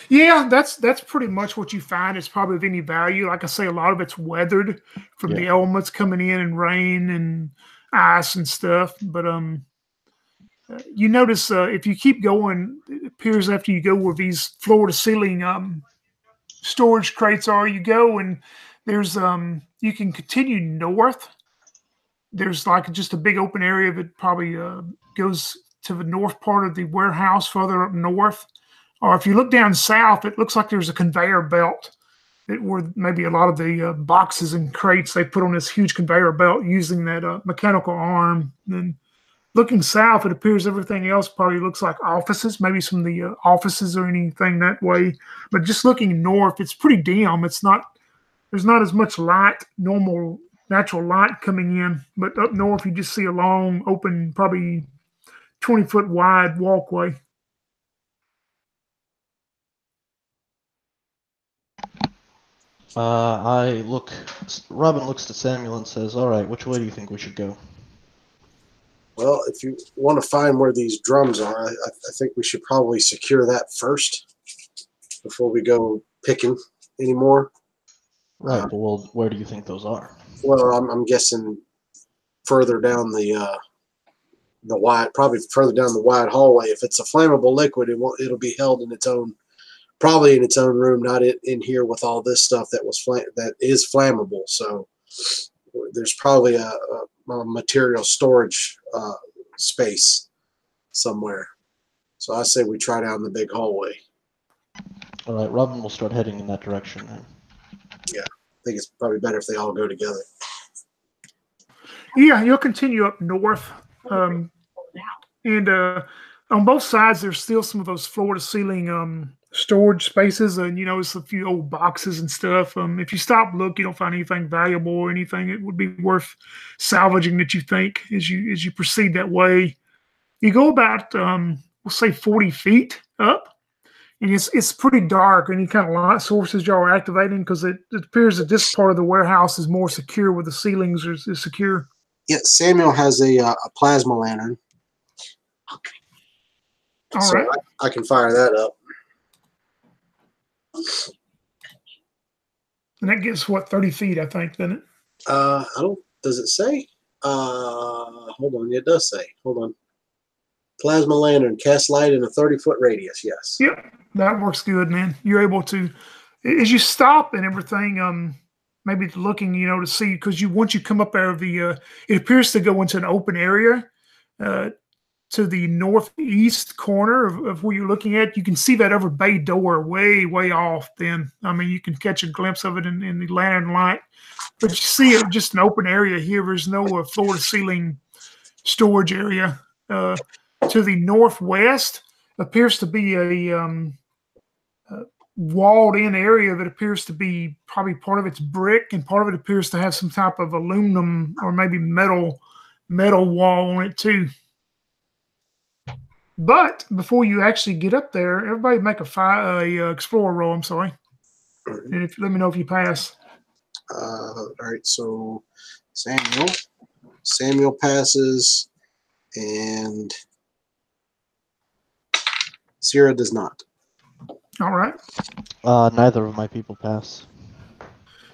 Yeah, that's pretty much what you find. It's probably of any value. Like I say, a lot of it's weathered from the elements coming in and rain and ice and stuff. But you notice if you keep going, it appears after you go where these floor-to-ceiling storage crates are, you go and there's you can continue north. There's like just a big open area that probably goes to the north part of the warehouse further up north. Or if you look down south, it looks like there's a conveyor belt where maybe a lot of the boxes and crates they put on this huge conveyor belt using that mechanical arm. And looking south, it appears everything else probably looks like offices, maybe some of the offices or anything that way. But just looking north, it's pretty dim. There's not as much light, normal natural light coming in. But up north, you just see a long, open, probably 20-foot wide walkway. Robin looks to Samuel and says, all right, which way do you think we should go? Well, if you want to find where these drums are, I think we should probably secure that first before we go picking anymore. Right, but well, where do you think those are? Well, I'm guessing further down the wide hallway. If it's a flammable liquid, it'll be held in its own. Probably in its own room, not in here with all this stuff that is flammable. So there's probably a material storage space somewhere. So I say we try down the big hallway. All right, Robin will start heading in that direction then. Yeah, I think it's probably better if they all go together. Yeah, you'll continue up north. And on both sides, there's still some of those floor-to-ceiling storage spaces, and it's a few old boxes and stuff. If you stop look, you don't find anything valuable or anything it would be worth salvaging that you think as you proceed that way. You go about we'll say 40 feet up. and it's pretty dark. Any kind of light sources y'all are activating, because it appears that this part of the warehouse is more secure, with the ceilings is secure. Yeah, Samuel has a plasma lantern. All right. I can fire that up. And that gets what, 30 feet, I think, doesn't it? I don't. Does it say? Hold on. It does say. Hold on. Plasma lantern, cast light in a 30-foot radius. Yes. Yep, that works good, man. You're able to, as you stop and everything, maybe looking, to see, because once you come up out of the, it appears to go into an open area to the northeast corner of where you're looking at. You can see that other bay door way, way off. Then, I mean, you can catch a glimpse of it in the lantern light, but you see it just an open area here. There's no floor-to-ceiling storage area. To the northwest appears to be a walled-in area that appears to be probably part of it's brick, and part of it appears to have some type of aluminum or maybe metal wall on it too. But before you actually get up there, everybody make a explorer roll. I'm sorry, and let me know if you pass. All right. So Samuel passes, and Sierra does not. All right. Neither of my people pass.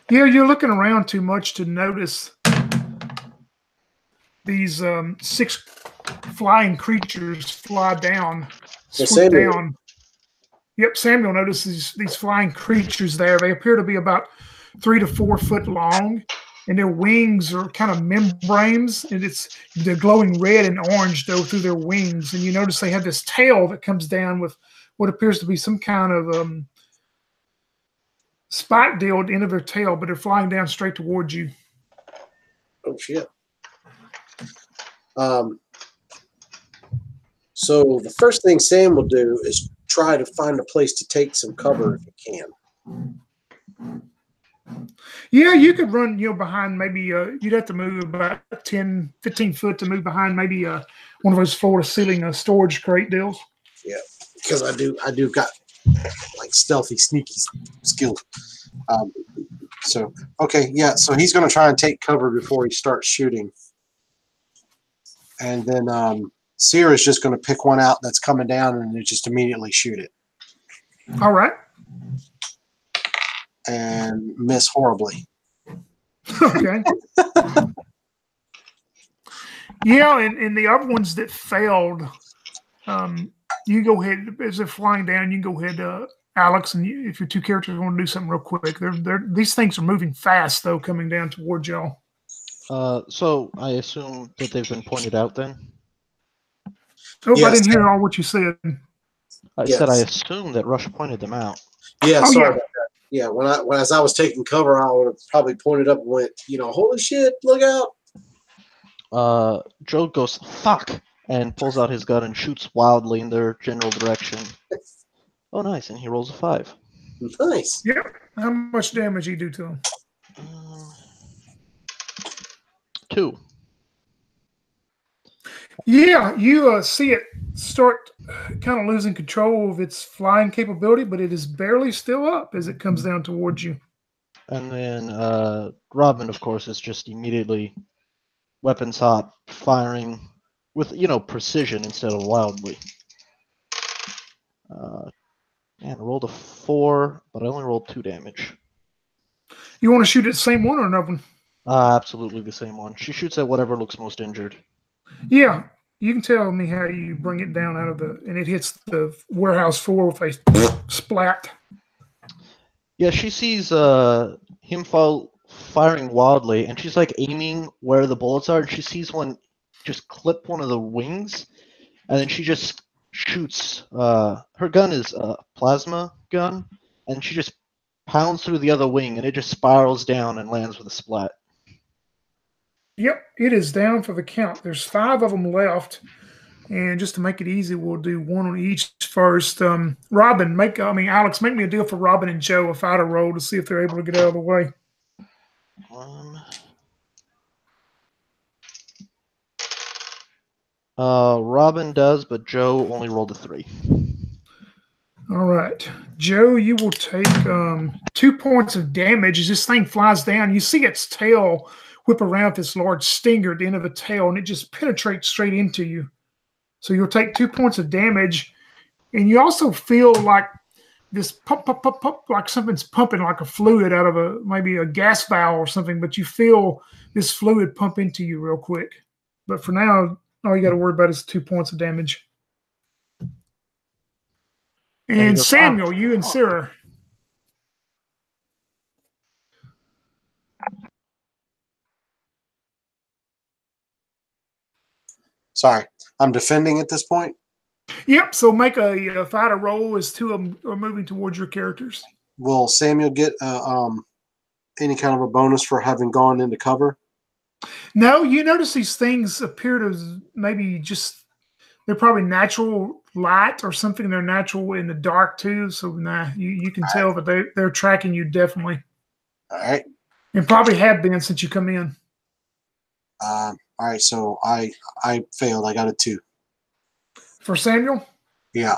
Yeah, you're looking around too much to notice these 6 flying creatures fly down, swoop down. Yep, Samuel notices these flying creatures there. They appear to be about 3 to 4 foot long, and their wings are kind of membranes, and they're glowing red and orange though through their wings. And you notice they have this tail that comes down with what appears to be some kind of spike deal at the end of their tail, but they're flying down straight towards you. Oh shit. So the first thing Sam will do is try to find a place to take some cover if he can. Yeah, you could run, behind maybe, you'd have to move about 10, 15 foot to move behind maybe one of those floor-to-ceiling storage crate deals. Yeah, because I do got like stealthy, sneaky skill. So, okay, yeah, so he's going to try and take cover before he starts shooting. And then Sierra's just going to pick one out that's coming down and just immediately shoot it. All right. And miss horribly. Okay. Yeah, and the other ones that failed, you go ahead, as they're flying down, you can go ahead, Alex, and if your 2 characters want to do something real quick. These things are moving fast, though, coming down towards y'all. So I assume that they've been pointed out then? Oh, yes. I didn't hear all what you said. I said I assume that Rush pointed them out. Yeah, sorry about that. Yeah, as I was taking cover, I would have probably pointed up and went, holy shit, look out. Joe goes, fuck, and pulls out his gun and shoots wildly in their general direction. Oh, nice, and he rolls a 5. Nice. Yep. How much damage you do to him? 2. Yeah, you see it start kind of losing control of its flying capability, but it is barely still up as it comes down towards you. And then Robin, of course, is just immediately weapons hot, firing with, precision instead of wildly. And I rolled a 4, but I only rolled 2 damage. You want to shoot at the same one or another one? Absolutely the same one. She shoots at whatever looks most injured. Yeah, you can tell me how you bring it down out of and it hits the warehouse floor with a splat. Yeah, she sees him firing wildly, and she's like aiming where the bullets are, and she sees one just clip one of the wings, and then she just shoots. Her gun is a plasma gun, and she just pounds through the other wing, and it just spirals down and lands with a splat. Yep, it is down for the count. There's 5 of them left, and just to make it easy, we'll do one on each first. Robin, Alex, make me a deal for Robin and Joe, a fighter roll to see if they're able to get out of the way. Robin does, but Joe only rolled a 3. All right. Joe, you will take 2 points of damage as this thing flies down. You see its tail whip around this large stinger at the end of the tail, and it just penetrates straight into you. So you'll take 2 points of damage, and you also feel like this pump, pump, pump, pump, like something's pumping like a fluid out of maybe a gas valve or something, but you feel this fluid pump into you real quick. But for now, all you got to worry about is 2 points of damage. And goes, Samuel, you and Sarah. Sorry, I'm defending at this point. Yep. So make a fighter roll as two of them are moving towards your characters. Will Samuel get any kind of a bonus for having gone into cover? No, you notice these things appear to maybe just they're probably natural light or something. They're natural in the dark too. So you can tell that they're tracking you definitely. All right. And probably have been since you come in. All right. So I failed. I got a 2. For Samuel? Yeah.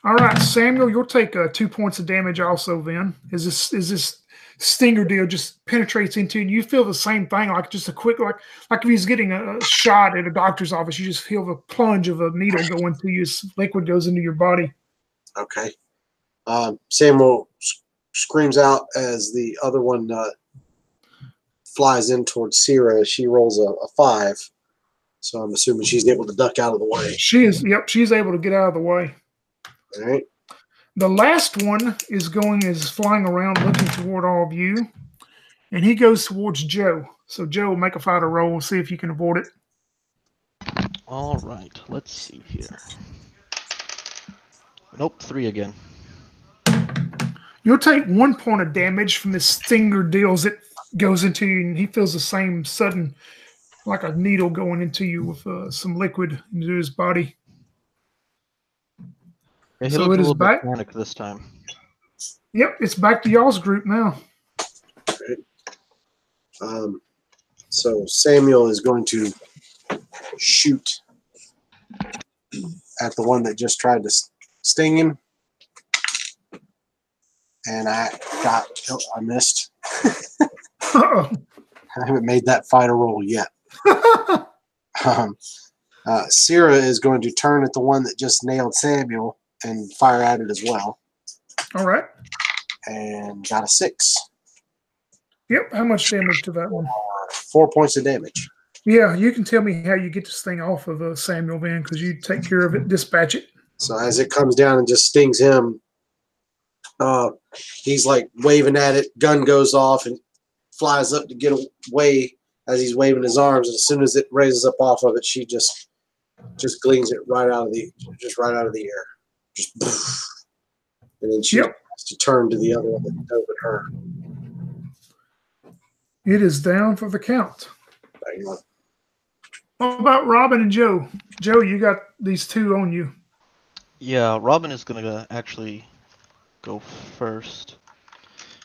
All right, Samuel, you'll take 2 points of damage also then. As this stinger deal just penetrates into you, and you feel the same thing, like just a quick, like if he's getting a shot at a doctor's office, you just feel the plunge of a needle go into you as liquid goes into your body. Okay. Samuel screams out as the other one flies in towards Sierra. She rolls a 5. So I'm assuming she's able to duck out of the way. She is, yep, she's able to get out of the way. All right. The last one is flying around looking toward all of you, and he goes towards Joe. So Joe will make a fighter roll and see if you can avoid it. All right, let's see here. Nope, 3 again. You'll take 1 point of damage from this stinger deal as it goes into you, and he feels the same sudden, like a needle going into you with some liquid into his body. Yeah, he So looks it a is little back. bit panicked this time. Yep, it's back to y'all's group now. Okay. So Samuel is going to shoot at the one that just tried to sting him. And I missed. Uh-oh. I haven't made that fighter roll yet. Sierra is going to turn at the one that just nailed Samuel and fire at it as well. All right. And got a 6. Yep. How much damage to that one? 4 points of damage. Yeah, you can tell me how you get this thing off of Samuel then, because you take care of it, dispatch it. So as it comes down and just stings him, he's like waving at it. Gun goes off and flies up to get away as he's waving his arms. And as soon as it raises up off of it, she just gleans it right out of the air. Just poof. And then she has to turn to the other one that dove at her. It is down for the count. Hang on. What about Robin and Joe? Joe, you got these 2 on you. Yeah, Robin is going to actually go first.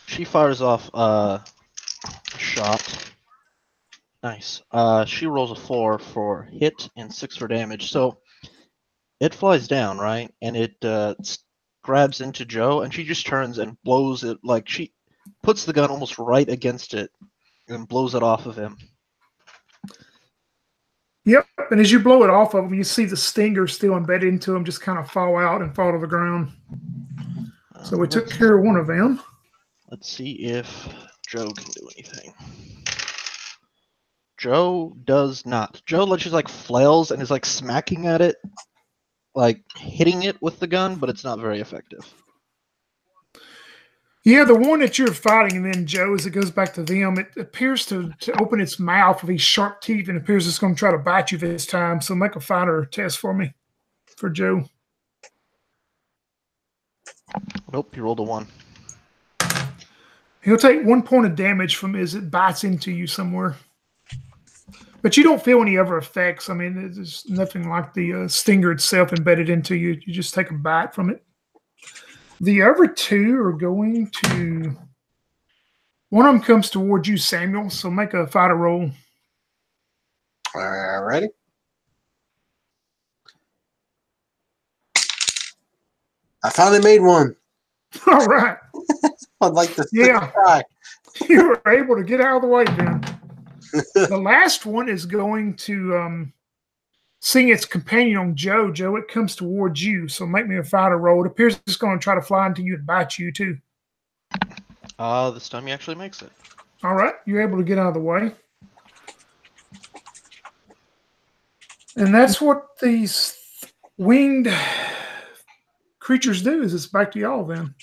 She fires off a shot. Nice. She rolls a 4 for hit and 6 for damage. So it flies down, right? And it grabs into Joe, and she just turns and blows it. Like, she puts the gun almost right against it and blows it off of him. Yep, and as you blow it off of him, you see the stinger still embedded into him just kind of fall out and fall to the ground. So we took care of one of them. Let's see if Joe can do anything. Joe does not. Joe just like flails and is like smacking at it, like hitting it with the gun, but it's not very effective. Yeah, the one that you're fighting, and then Joe, as it goes back to them, it appears to open its mouth with these sharp teeth, and appears it's going to try to bite you this time. So make a fighter test for me, for Joe. Nope, he rolled a 1. He'll take 1 point of damage from as it bites into you somewhere. But you don't feel any other effects. I mean, there's nothing like the stinger itself embedded into you. You just take a bite from it. The other 2 are going to... One of them comes towards you, Samuel, so make a fighter roll. All righty. I finally made one. All right. I'd like to Yeah. try. You were able to get out of the way then. The last one is going to seeing its companion on Joe. Joe, it comes towards you, so make me a fighter roll. It appears it's going to try to fly into you and bite you too. This time he actually makes it. All right, you're able to get out of the way. And that's what these winged creatures do, is it's back to y'all then.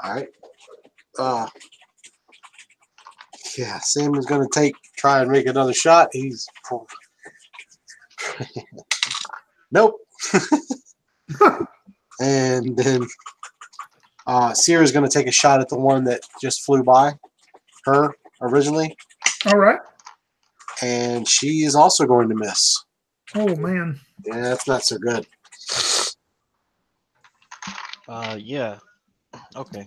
All right. Yeah, Sam is going to try and make another shot. He's nope. And then Sierra's going to take a shot at the one that just flew by her originally. All right. And she is also going to miss. Oh, man. Yeah, that's not so good. Yeah. Okay.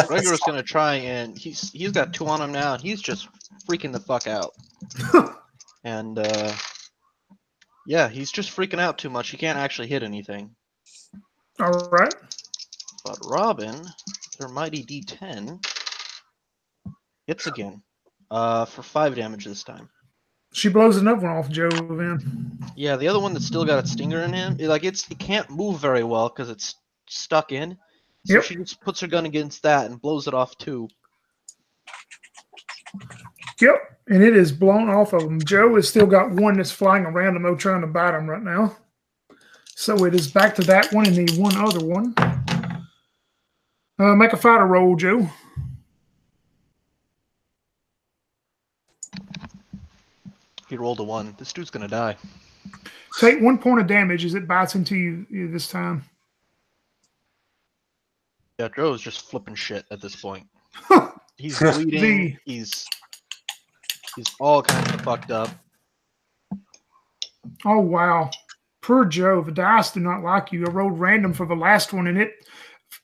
Gregor's going to try, and he's got 2 on him now, and he's just freaking the fuck out. And, yeah, he's just freaking out too much. He can't actually hit anything. All right. But Robin, their mighty D10, hits again. For 5 damage this time. She blows another one off Joe then. Yeah, the other one that's still got its stinger in him, it can't move very well because it's stuck in. So Yep. she just puts her gun against that and blows it off too. Yep, and it is blown off of him. Joe has still got one that's flying around him, trying to bite him right now. So it is back to that one and the one other one. Make a fighter roll, Joe. He rolled a 1. This dude's gonna die. Take 1 point of damage as it bites into you this time. Yeah, Joe's just flipping shit at this point. He's bleeding. He's all kinds of fucked up. Oh, wow. Poor Joe. The dice do not like you. I rolled random for the last one, and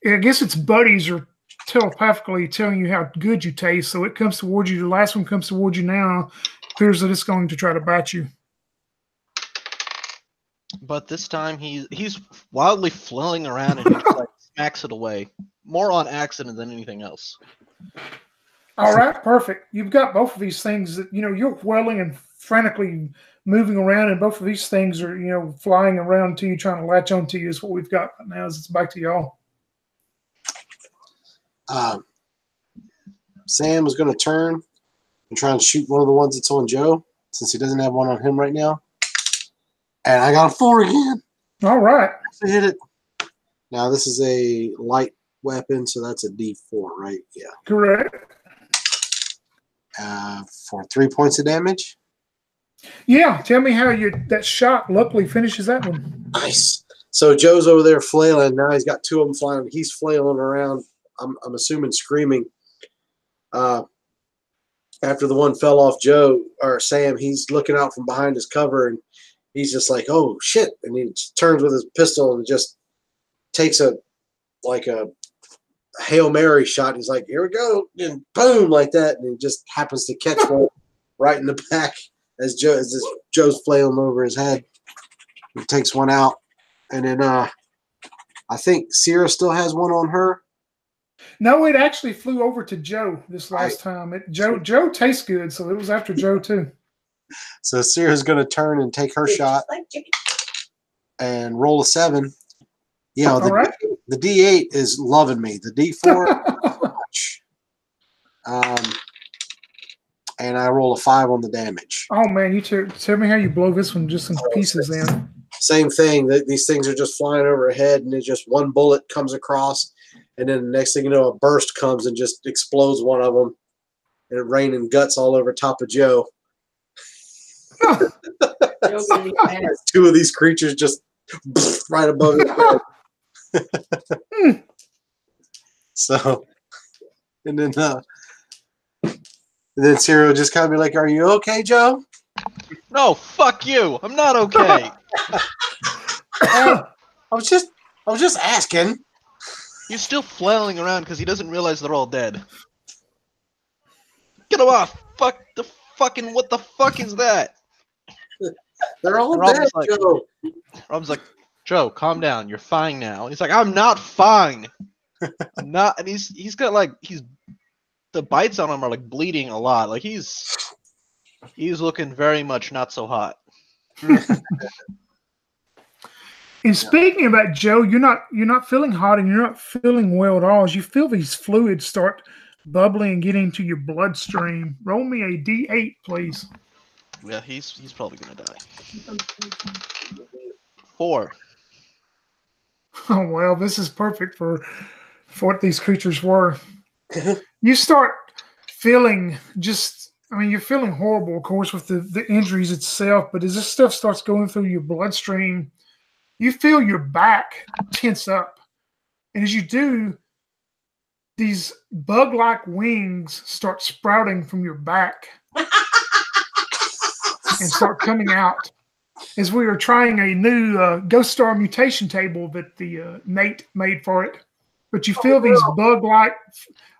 I guess its buddies are telepathically telling you how good you taste, so it comes towards you. The last one comes towards you now. Appears that it's going to try to bite you. But this time he's wildly flailing around and he just smacks it away. More on accident than anything else. All right, perfect. You've got both of these things that, you're wailing and frantically moving around, and both of these things are, flying around to you, trying to latch onto you is what we've got right now. As it's back to y'all. Sam is going to turn and try and shoot one of the ones that's on Joe, since he doesn't have one on him right now. And I got a 4 again. All right. I hit it. Now, this is a light weapon, so that's a D4, right? Yeah. Correct. For 3 points of damage. Yeah. Tell me how that shot luckily finishes that one. Nice. So Joe's over there flailing. Now he's got 2 of them flying. He's flailing around. I'm assuming screaming. After the one fell off Joe or Sam, he's looking out from behind his cover, and he's just like, "Oh shit!" And he turns with his pistol and just takes a Hail Mary shot. He's like, "Here we go!" And boom, like that, and he just happens to catch one right in the back as Joe's flailing over his head. He takes one out, and then I think Sierra still has one on her. No, it actually flew over to Joe this last time. Joe tastes good, so it was after Joe too. So Sierra's going to turn and take her shot and roll a 7. The D8 is loving me. The D4, and I roll a 5 on the damage. Oh man, you tell me how you blow this one just in pieces, then. Same thing. These things are just flying overhead, and it's just one bullet comes across. And then the next thing you know, a burst comes and just explodes one of them. And it raining guts all over top of Joe. 2 of these creatures just right above his head. So, and then Cyril just kind of be like, "Are you okay, Joe?" No, fuck you. I'm not okay. I was just asking. He's still flailing around because he doesn't realize they're all dead. Get him off! Fuck the fucking, what the fuck is that? They're all dead, Joe. Rob's like, Joe, calm down. You're fine now. And he's like, I'm not fine. I'm not. And he's got like the bites on him are like bleeding a lot. Like he's looking very much not so hot. And speaking about Joe, you're not feeling hot and you're not feeling well at all. As you feel these fluids start bubbling and getting into your bloodstream. Roll me a D8, please. Yeah, he's probably gonna die. 4. Oh well, this is perfect for what these creatures were. You start feeling you're feeling horrible, of course, with the injuries itself, but as this stuff starts going through your bloodstream, you feel your back tense up. And as you do, these bug-like wings start sprouting from your back and start coming out. As we are trying a new Ghost Star mutation table that the Nate made for it. But you feel these bug-like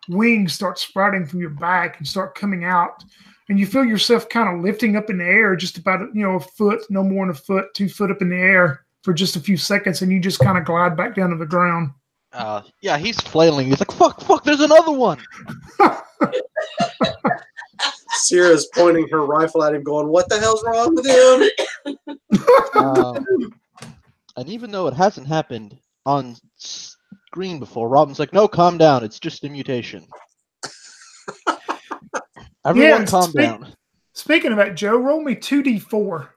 wings start sprouting from your back and start coming out. And you feel yourself kind of lifting up in the air just about, a foot, no more than a foot, 2 foot up in the air for just a few seconds. And you just kind of glide back down to the ground. Yeah, he's flailing. He's like, fuck, there's another one. Sierra's pointing her rifle at him going, what the hell's wrong with him? And even though it hasn't happened on screen before, Robin's like, no, calm down. It's just a mutation. Everyone calm down. Speaking of that, Joe, roll me 2d4.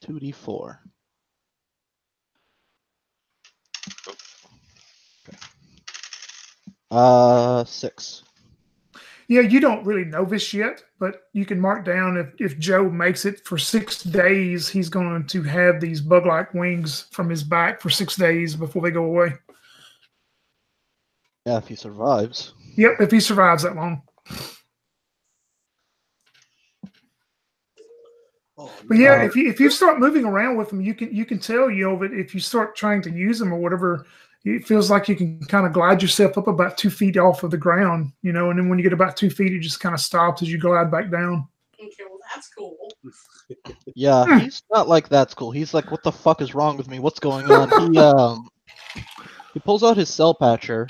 2d4. Okay. 6. Yeah, you don't really know this yet, but you can mark down if Joe makes it for 6 days, he's going to have these bug-like wings from his back for 6 days before they go away. Yeah, if he survives. Yep, if he survives that long. But yeah, if you start moving around with them, you can tell that if you start trying to use them or whatever, it feels like you can kind of glide yourself up about 2 feet off of the ground, and then when you get about 2 feet, it just kind of stops as you glide back down. Okay, well that's cool. Yeah, he's not like that's cool. He's like, what the fuck is wrong with me? What's going on? He pulls out his cell patcher,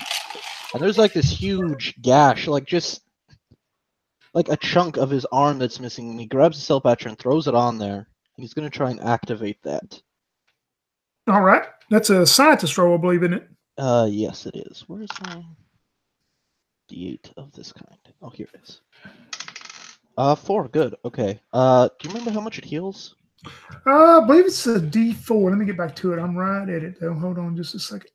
and there's like this huge gash, like just like a chunk of his arm that's missing, and he grabs the cell patcher and throws it on there, and he's going to try and activate that. All right. That's a scientist roll, I believe, isn't it? Yes, it is. Where's my D8 of this kind? Oh, here it is. 4, good. Okay. Do you remember how much it heals? I believe it's a D4. Let me get back to it. I'm right at it, though. Hold on just a second.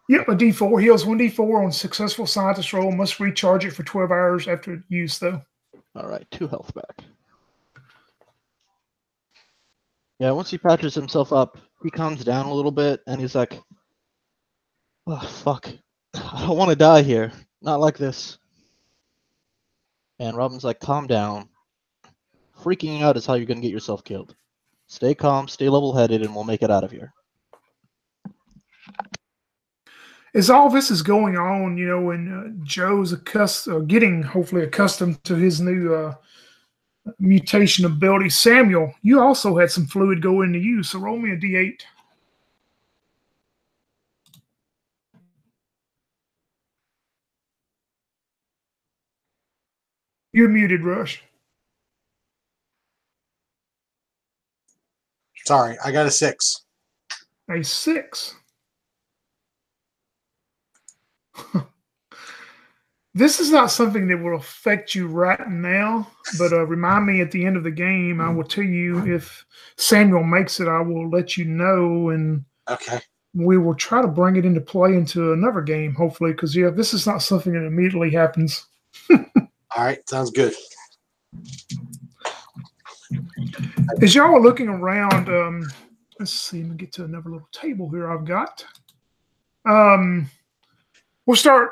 Yep, a D4 heals 1D4 on successful scientist roll. Must recharge it for 12 hours after use, though. All right, 2 health back. Yeah, once he patches himself up, he calms down a little bit, and he's like, oh, fuck. I don't want to die here. Not like this. And Robin's like, calm down. Freaking out is how you're going to get yourself killed. Stay calm, stay level-headed, and we'll make it out of here. As all this is going on, and Joe's getting hopefully accustomed to his new mutation ability, Samuel, you also had some fluid go into you, so roll me a D8. You're muted, Rush. Sorry, I got a 6. A 6. This is not something that will affect you right now, but remind me at the end of the game. I will tell you if Samuel makes it. I will let you know, and okay, we will try to bring it into play into another game, hopefully, because this is not something that immediately happens. All right, sounds good. As y'all are looking around, let's see. Let me get to another little table here I've got. We'll start.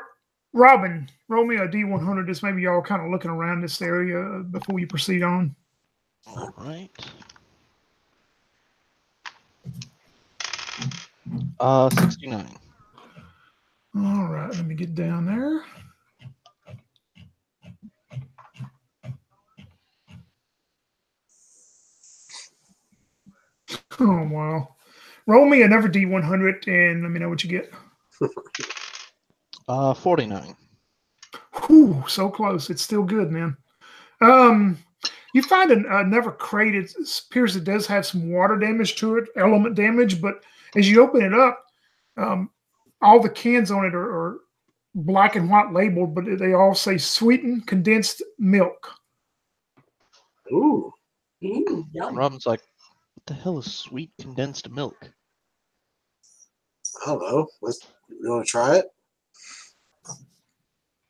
Robin, roll me a D100. Just maybe y'all kind of looking around this area before you proceed on. All right. 69. All right, let me get down there. Oh, wow. Roll me another D100 and let me know what you get. 49. Whew, so close. It's still good, man. You find another crate. It appears it does have some water damage to it, element damage, but as you open it up, all the cans on it are black and white labeled, but they all say sweetened condensed milk. Ooh. And Yum. Robin's like, what the hell is sweet condensed milk? I don't know. You want to try it?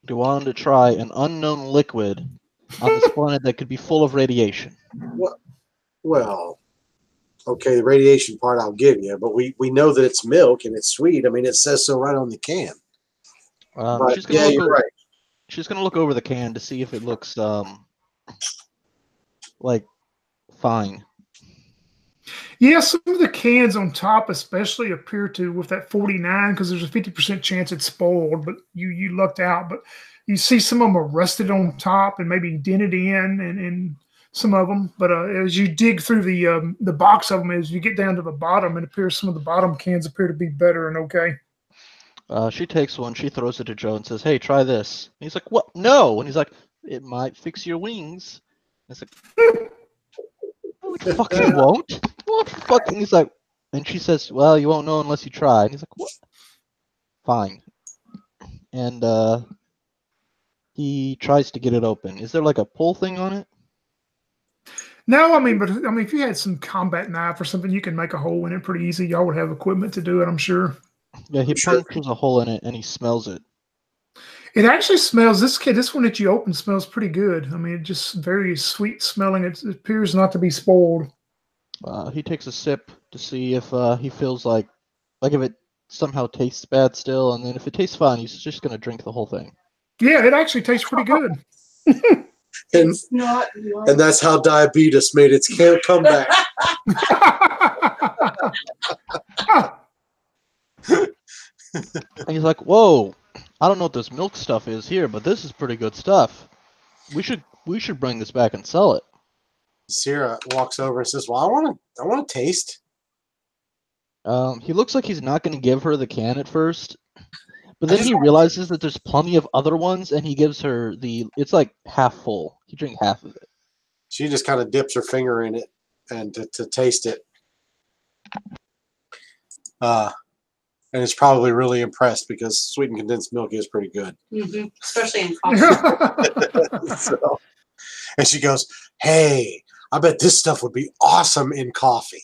Do you want to try an unknown liquid on this planet that could be full of radiation? Well, okay, the radiation part I'll give you, but we know that it's milk and it's sweet. I mean, it says so right on the can. But She's gonna yeah, look you're over, right. She's gonna look over the can to see if it looks like fine. Yeah, some of the cans on top especially appear to, with that 49, because there's a 50% chance it's spoiled, but you lucked out. But you see some of them are rusted on top and maybe dented in, and some of them. But as you dig through the box of them, as you get down to the bottom, it appears some of the bottom cans appear to be better and okay. She takes one, she throws it to Joe and says, "Hey, try this." And he's like, "What? No!" And he's like, "It might fix your wings." And it's like, "What the fuck you won't? What the fuck?" And he's like, and she says, "Well, you won't know unless you try." And he's like, "What?" Fine. And he tries to get it open. Is there like a pull thing on it? No, but if you had some combat knife or something, you can make a hole in it pretty easy. Y'all would have equipment to do it, I'm sure. Yeah, he punches a hole in it and he smells it. It actually smells. This one that you open smells pretty good. I mean, it just very sweet smelling. It appears not to be spoiled. He takes a sip to see if he feels like if it somehow tastes bad still, and then if it tastes fine, he's just gonna drink the whole thing. Yeah, it actually tastes pretty good. And that's how diabetes made its comeback. And he's like, "Whoa, I don't know what this milk stuff is here, but this is pretty good stuff. We should bring this back and sell it." Sierra walks over and says, "Well, I want to taste." He looks like he's not going to give her the can at first, but then he realizes that there's plenty of other ones, and he gives her it's like half full. He drinks half of it. She just kind of dips her finger in it and to taste it. And is probably really impressed because sweetened condensed milk is pretty good. Mm-hmm. Especially in coffee. And she goes, "Hey, I bet this stuff would be awesome in coffee."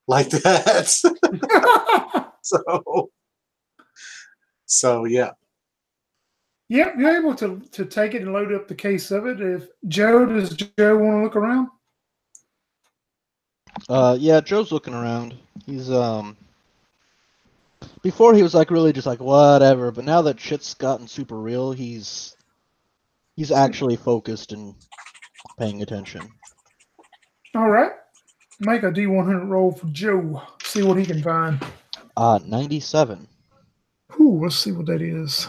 Like that. So yeah. Yep, you're able to take it and load up the case of it. Does Joe want to look around? Yeah, Joe's looking around. He's before he was like really just like whatever, but now that shit's gotten super real, he's actually focused and paying attention. All right. Make a D100 roll for Joe. See what he can find. 97. Ooh, let's see what that is.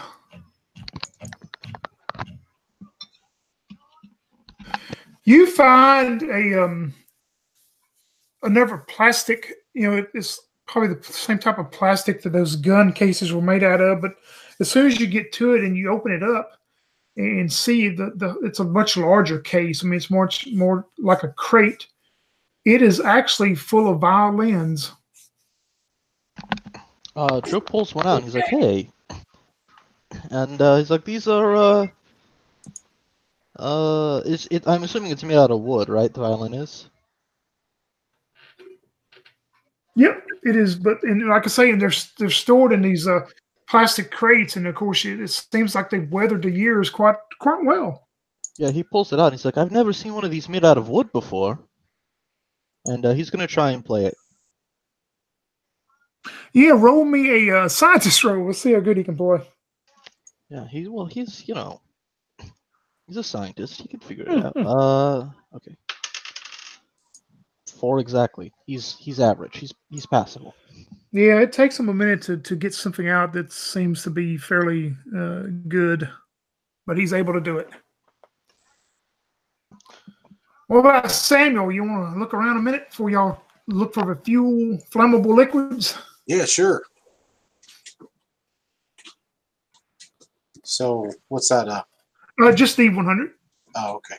You find another plastic. It's probably the same type of plastic that those gun cases were made out of. But as soon as you get to it and you open it up and see it's a much larger case. I mean, it's much more like a crate. It is actually full of violins. Joe pulls one out and he's like, "Hey," and he's like, "These are I'm assuming it's made out of wood, right? The violin is." Yep, it is. But like I say, they're stored in these plastic crates, and of course, it seems like they've weathered the years quite well. Yeah, he pulls it out. And he's like, "I've never seen one of these made out of wood before," and he's gonna try and play it. Yeah, roll me a scientist roll. Let's see how good he can play. Yeah, he's a scientist. He can figure it out. Okay. 4 exactly. He's average. He's passable. Yeah, it takes him a minute to get something out that seems to be fairly good, but he's able to do it. What about Samuel? You want to look around a minute before y'all look for the fuel, flammable liquids? Yeah, sure. So what's that? Just the 100. Oh, okay.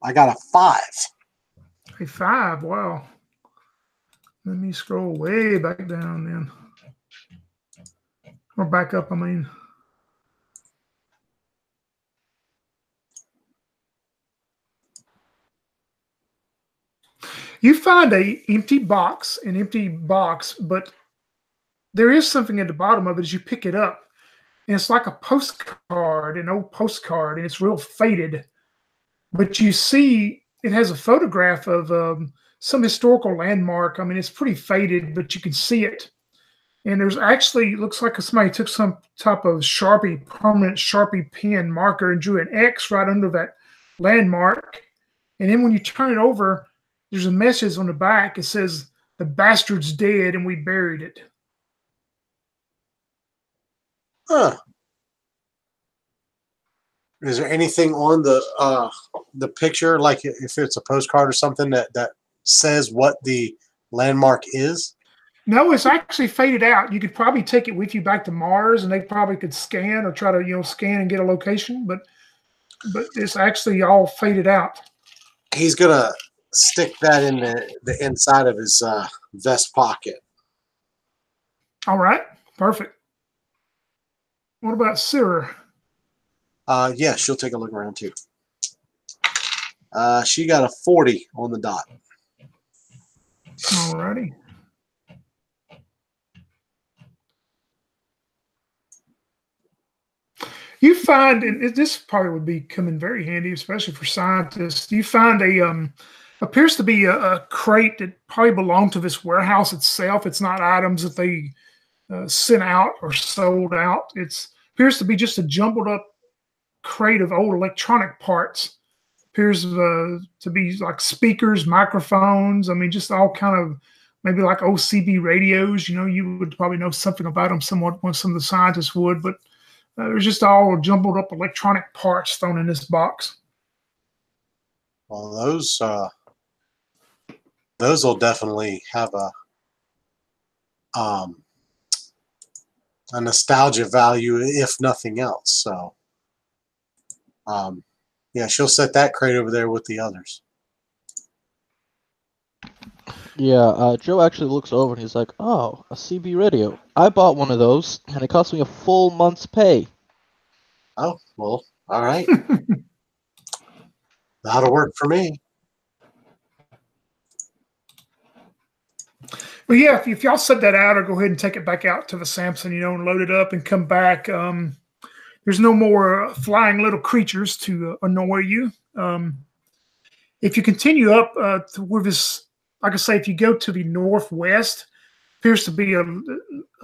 I got a 5. A 5. Wow. Let me scroll way back down then. Or back up, I mean. You find an empty box, but there is something at the bottom of it as you pick it up. And it's like a postcard, an old postcard, and it's real faded. But you see it has a photograph of some historical landmark. I mean, it's pretty faded, but you can see it. And there's actually, looks like somebody took some type of Sharpie, permanent Sharpie pen marker and drew an X right under that landmark. And then when you turn it over, there's a message on the back. It says, "The bastard's dead and we buried it." Huh. Is there anything on the picture, like if it's a postcard or something that says what the landmark is? No, it's actually faded out. You could probably take it with you back to Mars, and they probably could scan or try to scan and get a location, but it's actually all faded out. He's gonna stick that in the inside of his vest pocket. All right, perfect. What about Sarah? Yeah, she'll take a look around too. She got a 40 on the dot. All righty. You find, and this probably would be coming very handy, especially for scientists. You find appears to be a crate that probably belonged to this warehouse itself. It's not items that they sent out or sold out. It appears to be just a jumbled up crate of old electronic parts. Appears to be like speakers, microphones. I mean, just all kind of maybe like OCB radios. You would probably know something about them somewhat, when some of the scientists would, but there's just all jumbled up electronic parts thrown in this box. Well, those will definitely have a nostalgia value, if nothing else. So, yeah, she'll set that crate over there with the others. Yeah, Joe actually looks over and he's like, "Oh, a CB radio. I bought one of those, and it cost me a full month's pay." Oh, well, all right. That'll work for me. Well, yeah, if y'all set that out or go ahead and take it back out to the Samson, and load it up and come back, there's no more flying little creatures to annoy you. If you continue up with this, like I say, if you go to the northwest, appears to be a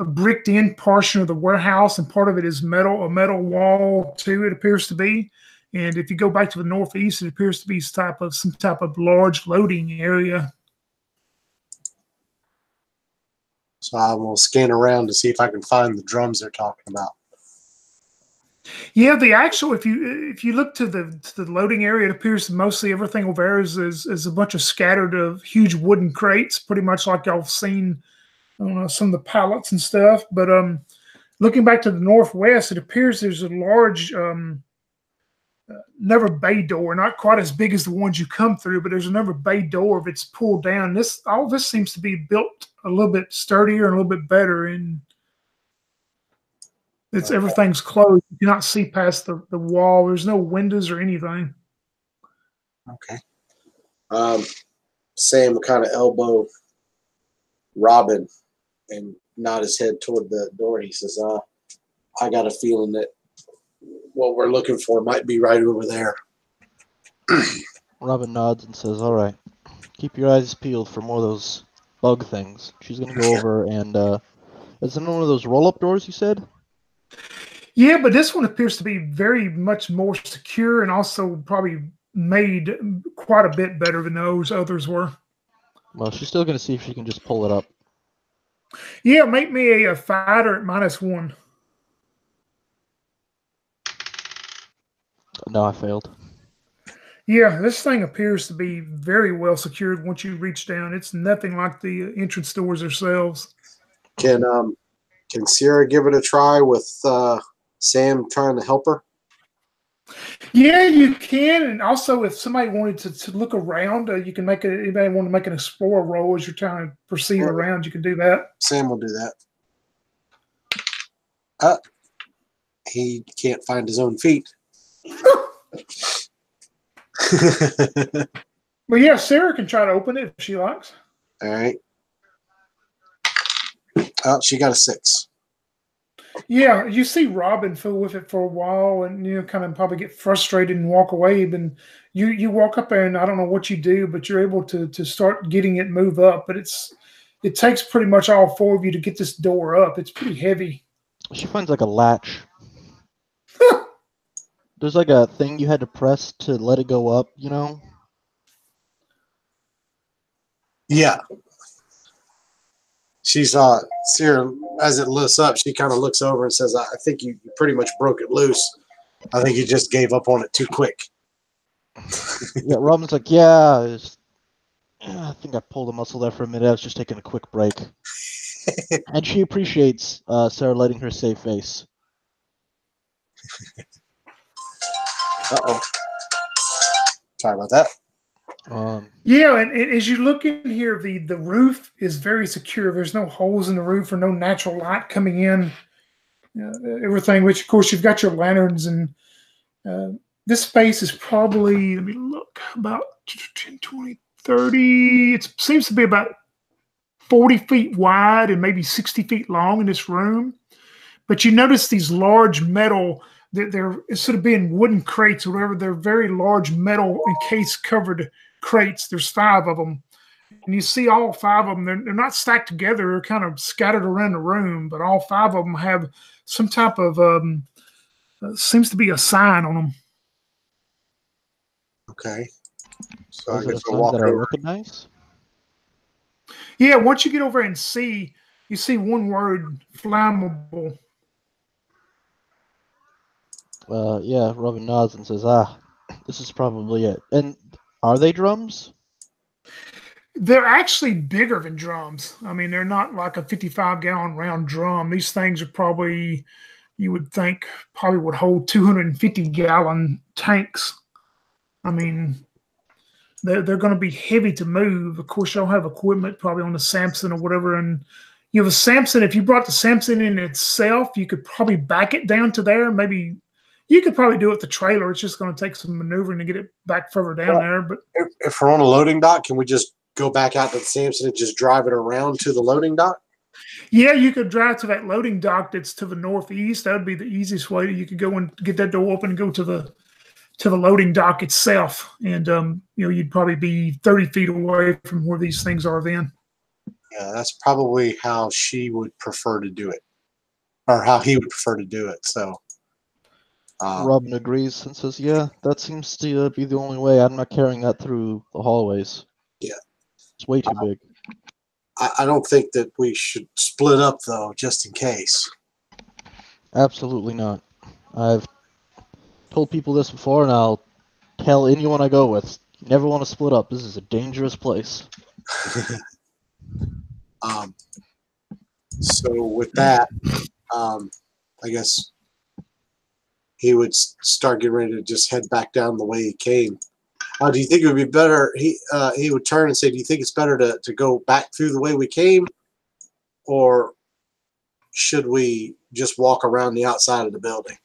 bricked in portion of the warehouse, and part of it is metal, a metal wall too, it appears to be. And if you go back to the northeast, it appears to be some type of large loading area. So I will scan around to see if I can find the drums they're talking about. Yeah, the actual, if you look to the loading area, it appears mostly everything over there is a bunch of scattered huge wooden crates, pretty much like y'all have seen on some of the pallets and stuff. But looking back to the northwest, it appears there's a large another bay door, not quite as big as the ones you come through, but there's another bay door that's pulled down. All this seems to be built a little bit sturdier and a little bit better, and everything's closed. You cannot see past the wall. There's no windows or anything. Okay. Sam kind of elbow Robin and nod his head toward the door. He says, I got a feeling that what we're looking for might be right over there. Robin nods and says, "All right, keep your eyes peeled for more of those bug things." She's going to go over and, is it one of those roll-up doors you said? Yeah, but this one appears to be very much more secure and also probably made quite a bit better than those others were. Well, she's still going to see if she can just pull it up. Yeah, make me a fighter at -1. No, I failed. Yeah, this thing appears to be very well secured once you reach down. It's nothing like the entrance doors themselves. Can Sierra give it a try with Sam trying to help her? Yeah, you can. And also, if somebody wanted to look around, you can make it. Anybody want to make an explorer roll as you're trying to perceive around, you can do that. Sam will do that. He can't find his own feet. Well, yeah, Sarah can try to open it if she likes. All right. Oh, she got a 6. Yeah, you see Robin fool with it for a while, and kind of probably get frustrated and walk away. But you walk up there, and I don't know what you do, but you're able to start getting it move up. But it takes pretty much all 4 of you to get this door up. It's pretty heavy. She finds like a latch. There's like a thing you had to press to let it go up, you know? Yeah. She's Sierra, as it lifts up, she kind of looks over and says, I think you pretty much broke it loose. I think you just gave up on it too quick. Yeah, Robin's like, yeah, I think I pulled a muscle there for a minute. I was just taking a quick break. And she appreciates Sarah letting her save face. Uh-oh. Sorry about that. Yeah, and as you look in here, the roof is very secure. There's no holes in the roof or no natural light coming in. Everything, which of course you've got your lanterns, and this space is probably, let me look, about 10, 20, 30. It seems to be about 40 feet wide and maybe 60 feet long in this room. But you notice these large metal, they're instead of being wooden crates or whatever, they're very large metal encased covered crates. There's 5 of them. And you see all 5 of them. They're not stacked together. They're kind of scattered around the room, but all 5 of them have some type of, seems to be a sign on them. Okay. So Those I are guess the I'll walk signs that I over. recognize. Yeah, once you get over and see, you see one word, flammable. Yeah, Robin nods and says, this is probably it. And are they drums? They're actually bigger than drums. I mean, they're not like a 55-gallon round drum. These things are probably, you would think, probably would hold 250-gallon tanks. I mean, they're going to be heavy to move. Of course, y'all have equipment probably on the Samson or whatever. And you have a Samson. If you brought the Samson in itself, you could probably back it down to there. Maybe you could probably do it with the trailer. It's just going to take some maneuvering to get it back further down there. But if we're on a loading dock, can we just go back out to the Samson and just drive it around to the loading dock? Yeah, you could drive to that loading dock that's to the northeast. That would be the easiest way. You could go and get that door open and go to the loading dock itself. And, you'd probably be 30 feet away from where these things are then. Yeah, that's probably how she would prefer to do it, or how he would prefer to do it. So Robin agrees and says, yeah, that seems to be the only way. I'm not carrying that through the hallways. Yeah. It's way too big. I don't think that we should split up, though, just in case. Absolutely not. I've told people this before, and I'll tell anyone I go with. You never want to split up. This is a dangerous place. So with that, I guess he would start getting ready to just head back down the way he came. Do you think it would be better? He would turn and say, "Do you think it's better to go back through the way we came, or should we just walk around the outside of the building?"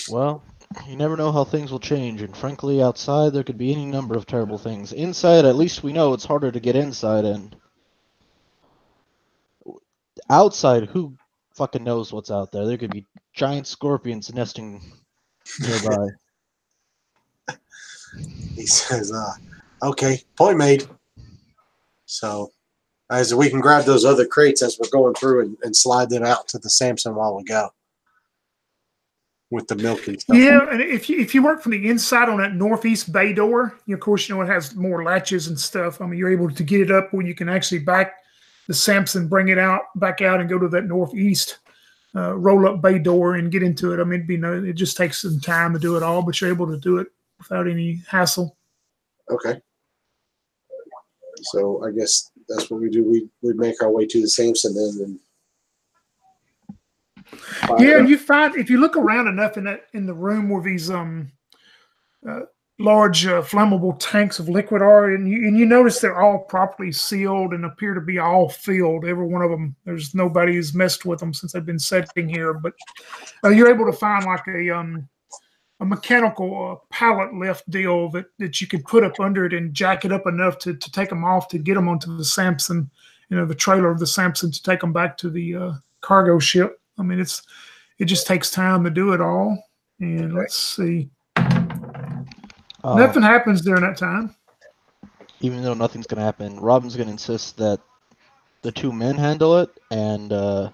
Well, you never know how things will change, and frankly, outside there could be any number of terrible things. Inside, at least we know it's harder to get inside, and outside, who fucking knows what's out there? There could be giant scorpions nesting nearby. He says, "Okay, point made." So, as we can grab those other crates as we're going through and slide them out to the Samson while we go with the milk and stuff. Yeah, and if you work from the inside on that northeast bay door, of course, it has more latches and stuff. I mean, you're able to get it up where you can actually back the Samson, bring it back out, and go to that northeast roll-up bay door and get into it. I mean, it just takes some time to do it all, but you're able to do it without any hassle. Okay. So I guess that's what we do. We make our way to the Samson then. Yeah, and you find if you look around enough in the room where these large flammable tanks of liquid are, and you notice they're all properly sealed and appear to be all filled. Every one of them. There's nobody who's messed with them since they've been sitting here. But you're able to find like a mechanical pallet lift deal that you can put up under it and jack it up enough to take them off to get them onto the Samson, the trailer of the Samson to take them back to the cargo ship. I mean, it just takes time to do it all. And let's see. Nothing happens during that time. Even though nothing's going to happen, Robin's going to insist that the two men handle it, and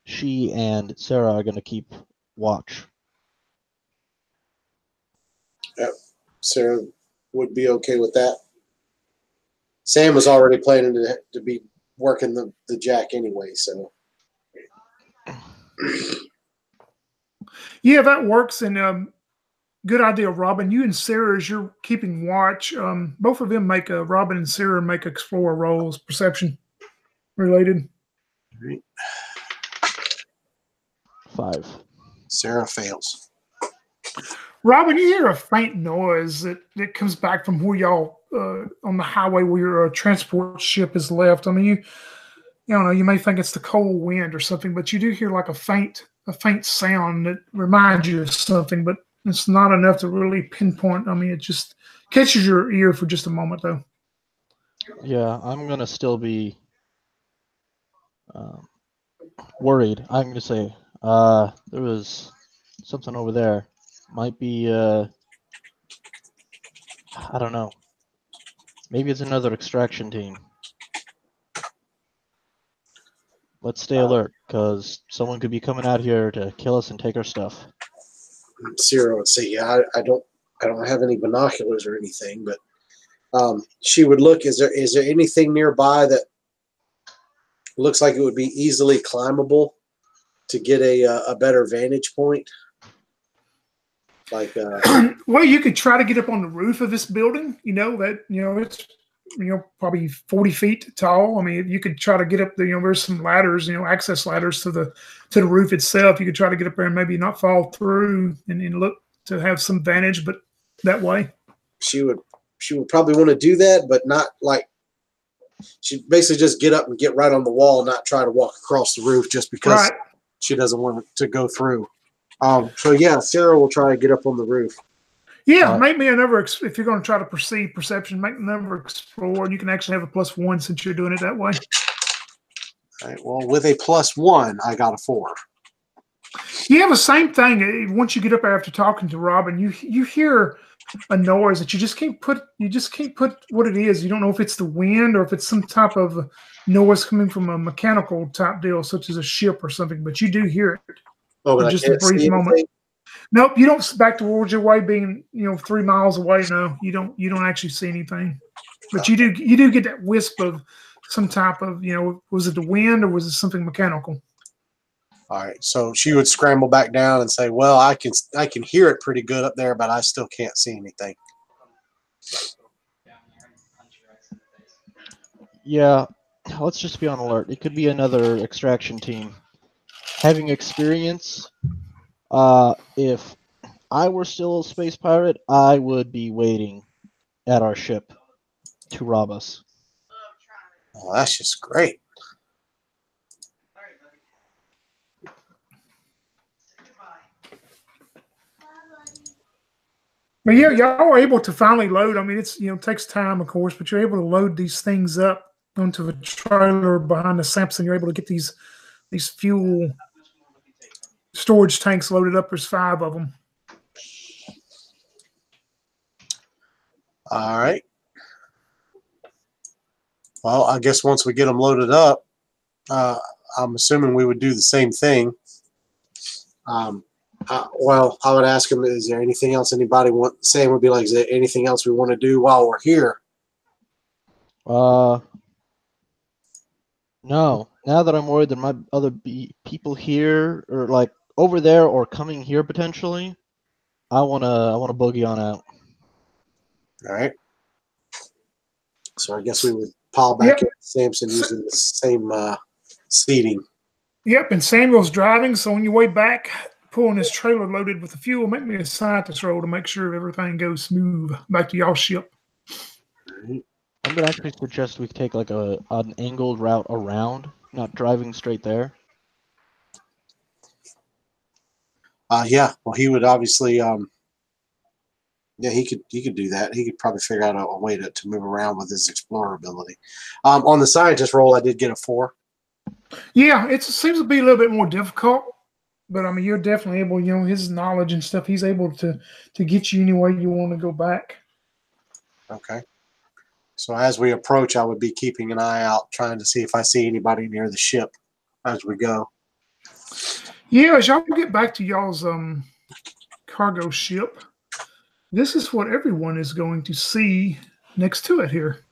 she and Sarah are going to keep watch. Yep. Sarah would be okay with that. Sam was already planning to be working the jack anyway, so. Yeah, that works. And good idea, Robin. You and Sarah, as you're keeping watch, both of them Robin and Sarah make explorer rolls, perception related. Right. 5. Sarah fails. Robin, you hear a faint noise that comes back from where y'all on the highway where your transport ship is left. I mean, you don't know, you may think it's the cold wind or something, but you do hear like a faint sound that reminds you of something, but it's not enough to really pinpoint. I mean, it just catches your ear for just a moment, though. Yeah, I'm going to still be worried. I'm going to say there was something over there. Might be, I don't know. Maybe it's another extraction team. Let's stay alert, because someone could be coming out here to kill us and take our stuff. Sarah would say, "Yeah, I don't have any binoculars or anything," but she would look. Is there anything nearby that looks like it would be easily climbable to get a better vantage point? Like, well, you could try to get up on the roof of this building. It's probably 40 feet tall. I mean, you could try to get up there. There's some ladders, access ladders to the roof itself. You could try to get up there and maybe not fall through and look to have some vantage, but that way. She would probably want to do that, but not like she'd basically just get up and get right on the wall and not try to walk across the roof just because she doesn't want to go through. So yeah, Sarah will try to get up on the roof. Yeah, make me another. If you're going to try to perceive perception, make another explore, and you can actually have a +1 since you're doing it that way. All right. Well, with a +1, I got a 4. You have the same thing. Once you get up there after talking to Robin, you hear a noise that you just can't put what it is. You don't know if it's the wind or if it's some type of noise coming from a mechanical type deal, such as a ship or something. But you do hear it. Oh, but just a brief moment. Nope, you don't back towards your way being 3 miles away. No, you don't actually see anything, but you do get that wisp of some type of was it the wind or was it something mechanical? All right, so she would scramble back down and say, "Well, I can hear it pretty good up there, but I still can't see anything." Yeah, let's just be on alert. It could be another extraction team. Having experience, if I were still a space pirate, I would be waiting at our ship to rob us. Well, that's just great. But yeah, y'all are able to finally load. I mean, it's takes time, of course, but you're able to load these things up onto the trailer behind the Samson. You're able to get these fuel storage tanks loaded up. There's 5 of them. All right. Well, I guess once we get them loaded up, I'm assuming we would do the same thing. Well, I would ask him, is there anything else anybody want? Sam would be like, is there anything else we want to do while we're here? No. Now that I'm worried there might other be people here or like over there or coming here potentially, I wanna boogie on out. All right. So I guess we would pile back Yep. in Samson using the same seating. Yep, and Samuel's driving, so on your way back, pulling his trailer loaded with the fuel, make me a scientist roll to make sure everything goes smooth back to y'all ship. All right. I'm gonna actually suggest we take like an angled route around, not driving straight there. Yeah. Well, he would obviously. Yeah, he could do that. He could probably figure out a way to move around with his explorer ability. On the scientist roll, I did get a 4. Yeah, it seems to be a little bit more difficult, but I mean, you're definitely able. You know, his knowledge and stuff. He's able to get you any way you want to go back. Okay. So as we approach, I would be keeping an eye out, trying to see if I see anybody near the ship as we go. Yeah, as y'all get back to y'all's cargo ship, this is what everyone is going to see next to it here.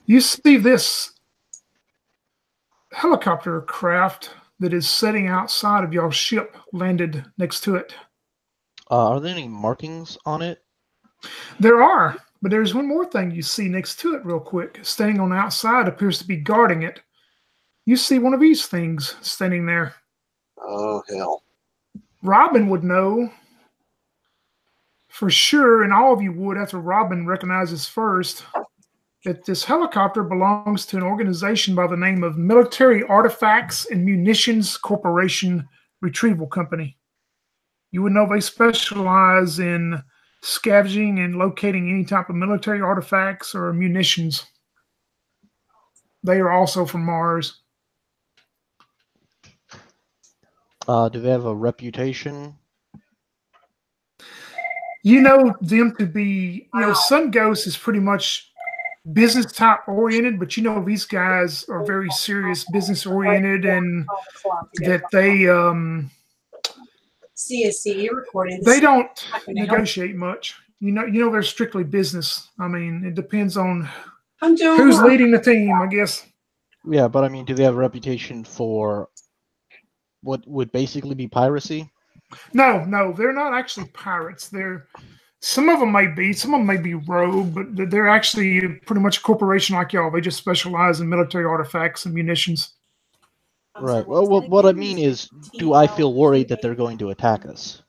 You see this helicopter craft that is sitting outside of y'all's ship landed next to it. Are there any markings on it? There are, but there's one more thing you see next to it real quick. Standing on the outside appears to be guarding it. You see one of these things standing there. Oh, hell. Robin would know for sure, and all of you would after Robin recognizes first, that this helicopter belongs to an organization by the name of Military Artifacts and Munitions Corporation Retrieval Company. You would know they specialize in scavenging and locating any type of military artifacts or munitions. They are also from Mars. Do they have a reputation? You know them to be, Sun Ghost is pretty much business type oriented, but you know these guys are very serious business oriented, and that they CSC recording. They don't negotiate much. You know they're strictly business. I mean, it depends on who's leading the team, I guess. Yeah, but I mean, do they have a reputation for what would basically be piracy? No, they're not actually pirates. Some of them may be rogue, but they're actually pretty much a corporation like y'all. They just specialize in military artifacts and munitions. Right. Well, what I mean is, do I feel worried that they're going to attack us?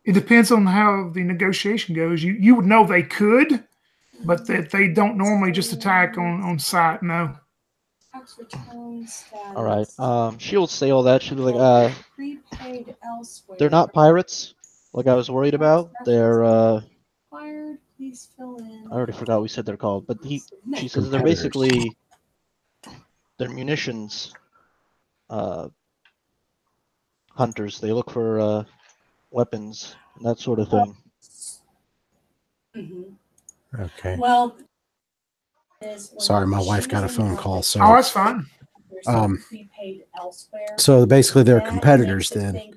It depends on how the negotiation goes. You would know they could, but that they don't normally just attack on sight. No. All right. She'll say all that. She'll be like, they're not pirates, like I was worried about. They're I already forgot what we said they're called, but she says they're basically munitions hunters. They look for weapons and that sort of thing. Mm-hmm. Okay. Well, sorry, my wife got a phone call. So that's fine. So basically, they're competitors. Then,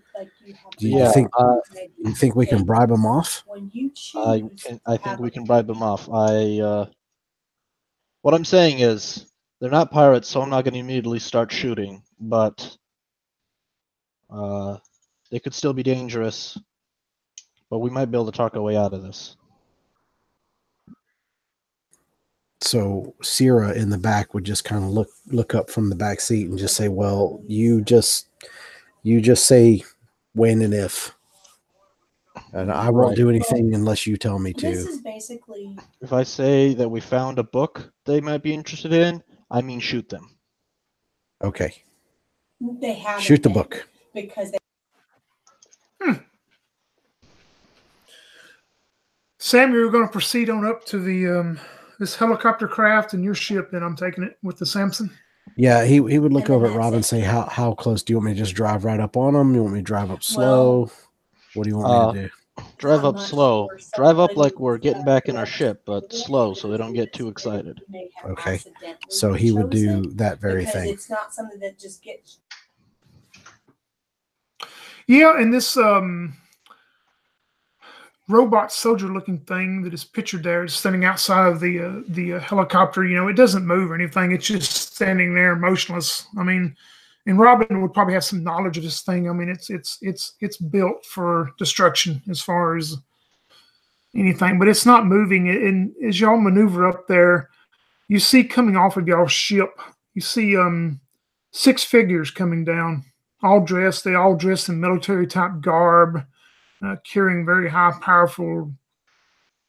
do you think we can bribe them off? I think we can bribe them off. What I'm saying is they're not pirates, so I'm not going to immediately start shooting. But they could still be dangerous. But we might be able to talk our way out of this. So Sierra in the back would just kind of look up from the back seat and just say, "Well, you just say when and if, and I won't do anything unless you tell me to." This is basically. If I say that we found a book they might be interested in, I mean shoot them. Okay. They have shoot the book because. Sam, you're going to proceed on up to the this helicopter craft and your ship. Then I'm taking it with the Samson. Yeah, he would look over at Rob and say, "How close do you want me to just drive right up on them? You want me to drive up slow? What do you want me to do?" Drive up slow. Drive up like we're getting back in our ship, but slow so they don't get too excited. Okay. So he would do that very thing. It's not something that just gets. Yeah, and this robot soldier-looking thing that is pictured there is standing outside of the helicopter. It doesn't move or anything. It's just standing there motionless. I mean, And Robin would probably have some knowledge of this thing. I mean, it's built for destruction as far as anything, but it's not moving. And as y'all maneuver up there, you see coming off of y'all's ship, you see 6 figures coming down, all dressed. They all dressed in military type garb, carrying very high, powerful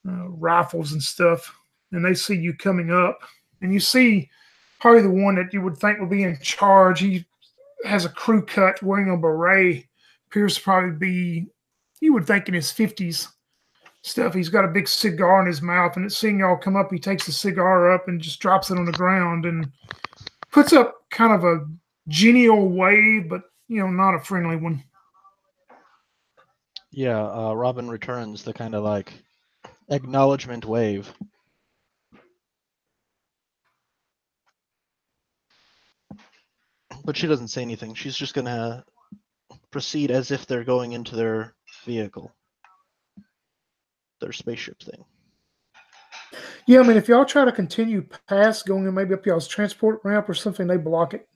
rifles and stuff. And they see you coming up, and you see probably the one that you would think would be in charge. He has a crew cut, wearing a beret. Appears to probably be, you would think, in his 50s. Stuff. He's got a big cigar in his mouth, and it's seeing y'all come up. He takes the cigar up and just drops it on the ground and puts up kind of a genial wave, but not a friendly one. Yeah, Robin returns the kind of like acknowledgement wave. But she doesn't say anything. She's just gonna proceed as if they're going into their vehicle. Their spaceship thing. Yeah, I mean, if y'all try to continue past, going in maybe up y'all's transport ramp or something, they block it.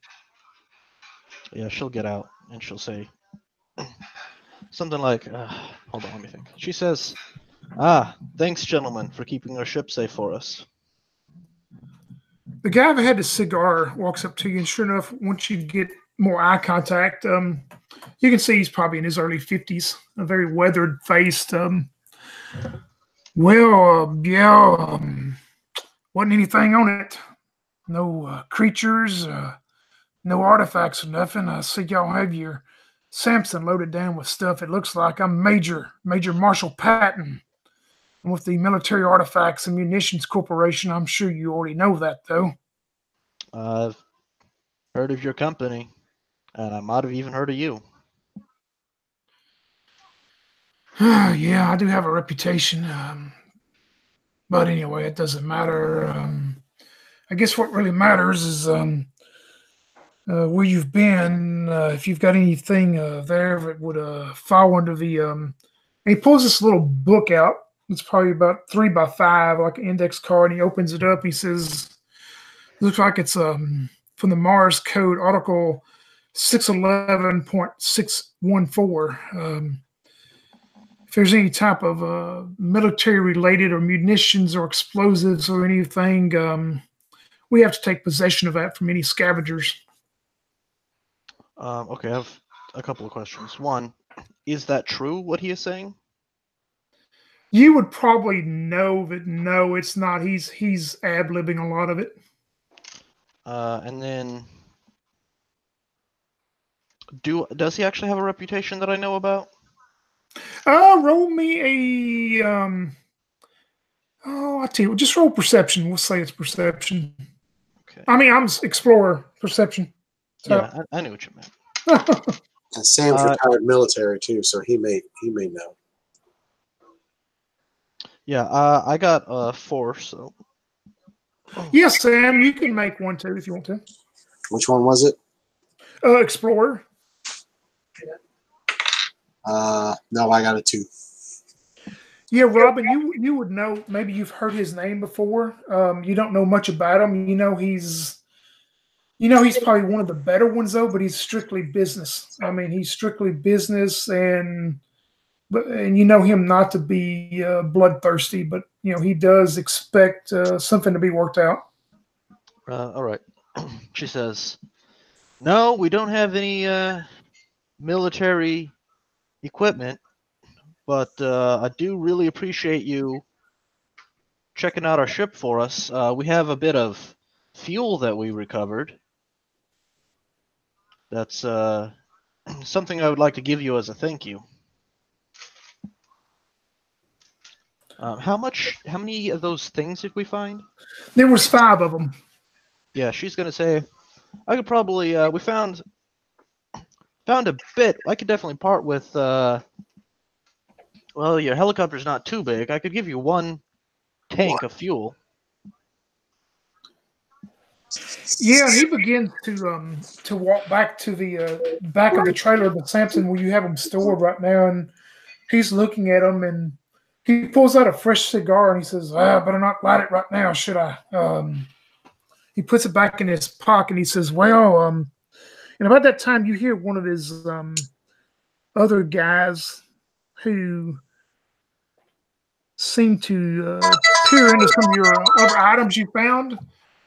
Yeah, she'll get out and she'll say something like, hold on, let me think. She says, thanks, gentlemen, for keeping our ship safe for us. The guy that had the cigar walks up to you, and sure enough, once you get more eye contact, you can see he's probably in his early 50s, a very weathered-faced. Wasn't anything on it. No creatures, no artifacts or nothing. I see y'all have your Samson loaded down with stuff. It looks like I'm Major Marshall Patton. And with the Military Artifacts and Munitions Corporation, I'm sure you already know that, though. I've heard of your company, and I might have even heard of you. Yeah, I do have a reputation. But anyway, it doesn't matter. I guess what really matters is where you've been. If you've got anything there that would fall under the... and he pulls this little book out. It's probably about 3 by 5, like an index card, and he opens it up. He says, looks like it's from the Mars Code, Article 611.614. If there's any type of military-related or munitions or explosives or anything, we have to take possession of that from any scavengers. Okay, I have a couple of questions. One, is that true, what he is saying? You would probably know that no, it's not. He's ad-libbing a lot of it. And then, does he actually have a reputation that I know about? Roll me a I tell you, just roll perception. We'll say it's perception. Okay. I mean, I'm explorer perception. Yeah, I knew what you meant. And Sam's retired military too, so he may know. Yeah, I got 4, so. Yes, Sam, you can make one too if you want to. Which one was it? Explorer. No, I got a 2. Yeah, Robin, you would know. Maybe you've heard his name before. You don't know much about him. He's probably one of the better ones though. But he's strictly business. I mean, he's strictly business, and you know him not to be bloodthirsty, but he does expect something to be worked out. All right. She says, "No, we don't have any military equipment, but I do really appreciate you checking out our ship for us. We have a bit of fuel that we recovered. That's something I would like to give you as a thank you." How many of those things did we find? There was 5 of them. Yeah, she's gonna say, I could probably we found a bit. I could definitely part with. Well, your helicopter's not too big. I could give you 1 tank of fuel. Yeah, he begins to walk back to the back of the trailer, the Samson, where you have them stored right now, and he's looking at them, and he pulls out a fresh cigar, and he says, "I better not light it right now, should I?" He puts it back in his pocket, and he says, "Well, And about that time, you hear one of his other guys who seem to peer into some of your other items you found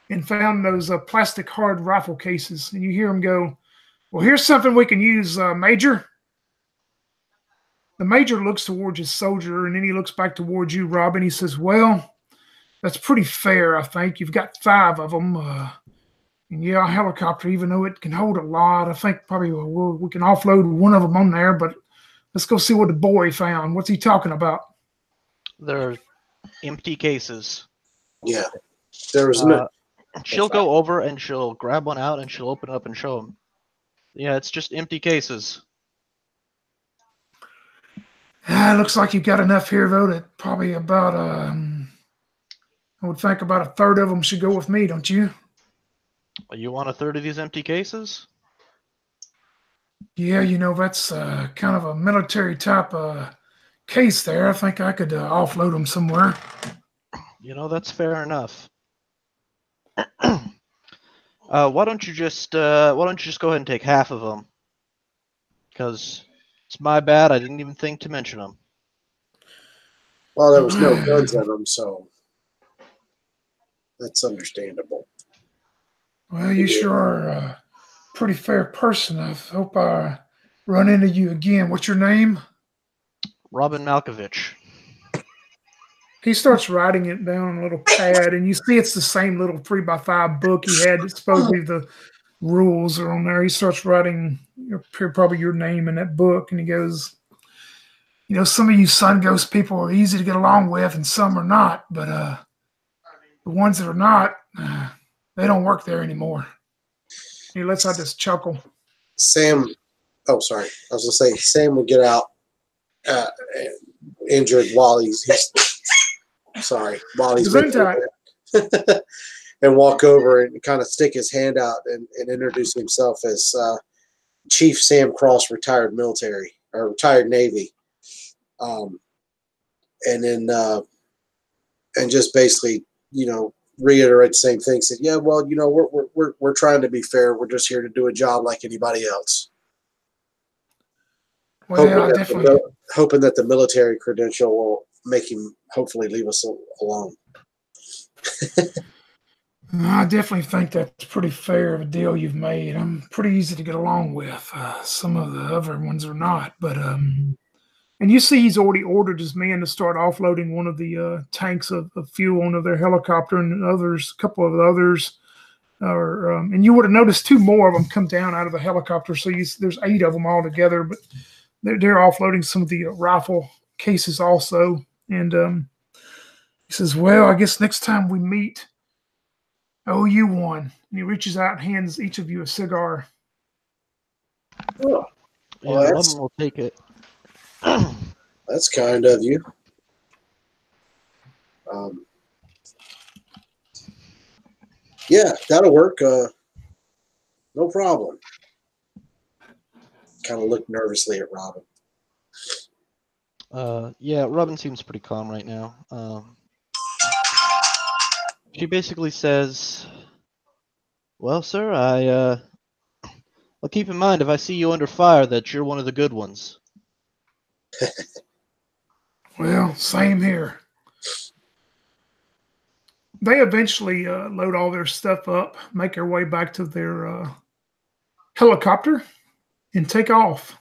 and found those plastic hard rifle cases. And you hear him go, "Well, here's something we can use, Major." The Major looks towards his soldier, and then he looks back towards you, Robin. He says, "Well, that's pretty fair, I think. You've got 5 of them. And yeah, a helicopter, even though it can hold a lot, I think probably we can offload one of them on there, but let's go see what the boy found. What's he talking about?" They're empty cases. Yeah. There was no. She'll go over and she'll grab one out and she'll open it up and show him. Yeah, it's just empty cases. Looks like you've got enough here, though, that probably about, I would think about a third of them should go with me, don't you? You want a third of these empty cases? Yeah, that's kind of a military type case there. I think I could offload them somewhere. That's fair enough. Why don't you just go ahead and take half of them? Because it's my bad. I didn't even think to mention them. Well, there was no guns in them, so that's understandable. Well, you sure are a pretty fair person. I hope I run into you again. What's your name? Robin Malkovich. He starts writing it down on a little pad, and you see it's the same little 3x5 book he had. It's supposedly the rules are on there. He starts writing probably your name in that book, and he goes, some of you Sun Ghost people are easy to get along with, and some are not. But the ones that are not, they don't work there anymore. He lets out this chuckle. Sam, oh, sorry. I was going to say, Sam would get out injured while he's and walk over and kind of stick his hand out and introduce himself as Chief Sam Cross, retired military or retired Navy. And then and just basically, reiterate the same thing. Said, yeah, well, we're trying to be fair. We're just here to do a job like anybody else. Well, hoping that the military credential will make him hopefully leave us alone. I definitely think that's pretty fair of a deal you've made. I'm pretty easy to get along with. Some of the other ones are not, but and you see he's already ordered his men to start offloading one of the tanks of fuel onto their helicopter, and a couple of the others are, and you would have noticed 2 more of them come down out of the helicopter. So there's 8 of them all together, but they're offloading some of the rifle cases also. And he says, "Well, I guess next time we meet, I owe you one." And he reaches out and hands each of you a cigar. Oh, well, yeah, Robin will take it. That's kind of you. Yeah, that'll work. No problem. Kind of look nervously at Robin. Yeah, Robin seems pretty calm right now. She basically says, "Well, sir, I'll keep in mind if I see you under fire that you're one of the good ones." Well, same here. They eventually load all their stuff up, make their way back to their helicopter, and take off.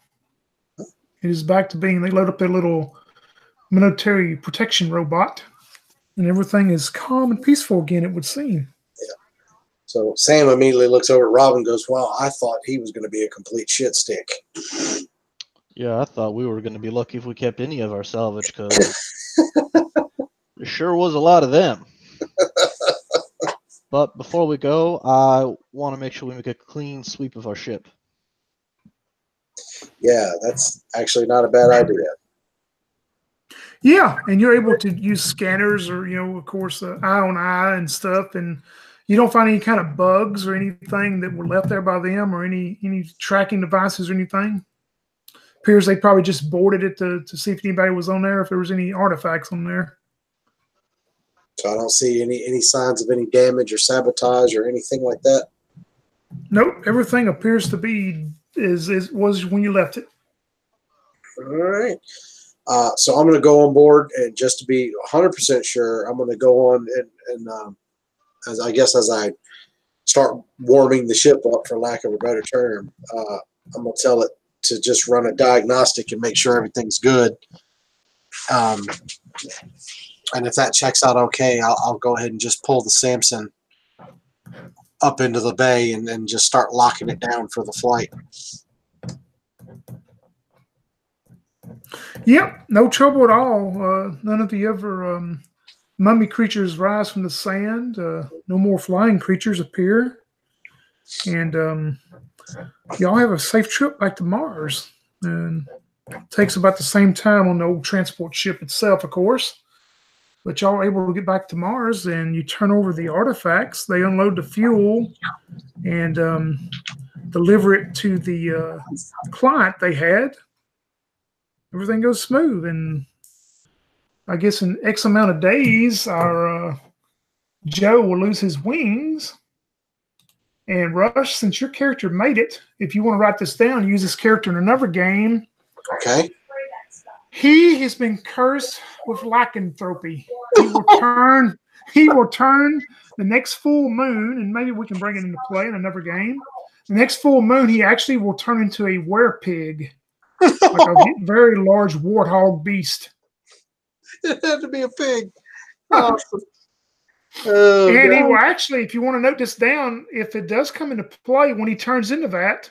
It is back to being, they load up their little military protection robot, and everything is calm and peaceful again, it would seem. Yeah. So Sam immediately looks over at Robin and goes, "Well, I thought he was going to be a complete shit stick." Yeah, I thought we were going to be lucky if we kept any of our salvage, because there sure was a lot of them. But before we go, I want to make sure we make a clean sweep of our ship. Yeah, that's actually not a bad idea. Yeah, and you're able to use scanners or, of course, eye on eye and stuff, and you don't find any kind of bugs or anything that were left there by them or any tracking devices or anything. Appears they probably just boarded it to see if anybody was on there, if there was any artifacts on there. So I don't see any signs of any damage or sabotage or anything like that. Nope, everything appears to be is was when you left it. All right. So I'm going to go on board, and just to be 100% sure, I'm going to go on and as I start warming the ship up, for lack of a better term, I'm going to tell it to just run a diagnostic and make sure everything's good. And if that checks out okay, I'll go ahead and just pull the Samson up into the bay and just start locking it down for the flight. Yep, no trouble at all. None of the other mummy creatures rise from the sand. No more flying creatures appear. And y'all have a safe trip back to Mars. And it takes about the same time on the old transport ship itself, of course. But y'all are able to get back to Mars, and you turn over the artifacts. They unload the fuel and deliver it to the client they had. Everything goes smooth, and I guess in X amount of days, our Joe will lose his wings. And Rush, since your character made it, if you want to write this down, use this character in another game. Okay. He has been cursed with lycanthropy. He will turn the next full moon, and maybe we can bring it into play in another game. The next full moon, he actually will turn into a werepig. Like a very large warthog beast. It had to be a pig. Awesome. And he will actually, if you want to note this down, if it does come into play, when he turns into that,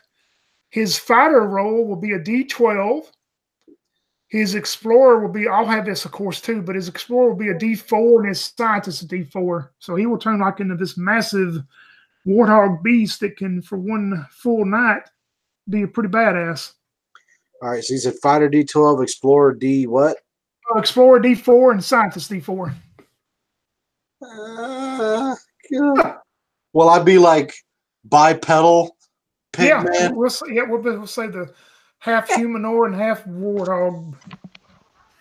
his fighter roll will be a D12. His explorer will be, I'll have this, of course, too, but his explorer will be a D4 and his scientist a D4. So he will turn like into this massive warthog beast that can, for one full night, be a pretty badass. All right, so he's a fighter D12, explorer D what? Explorer D4 and scientist D4. Will I be like bipedal pig man? We'll say the half humanoid and half warthog.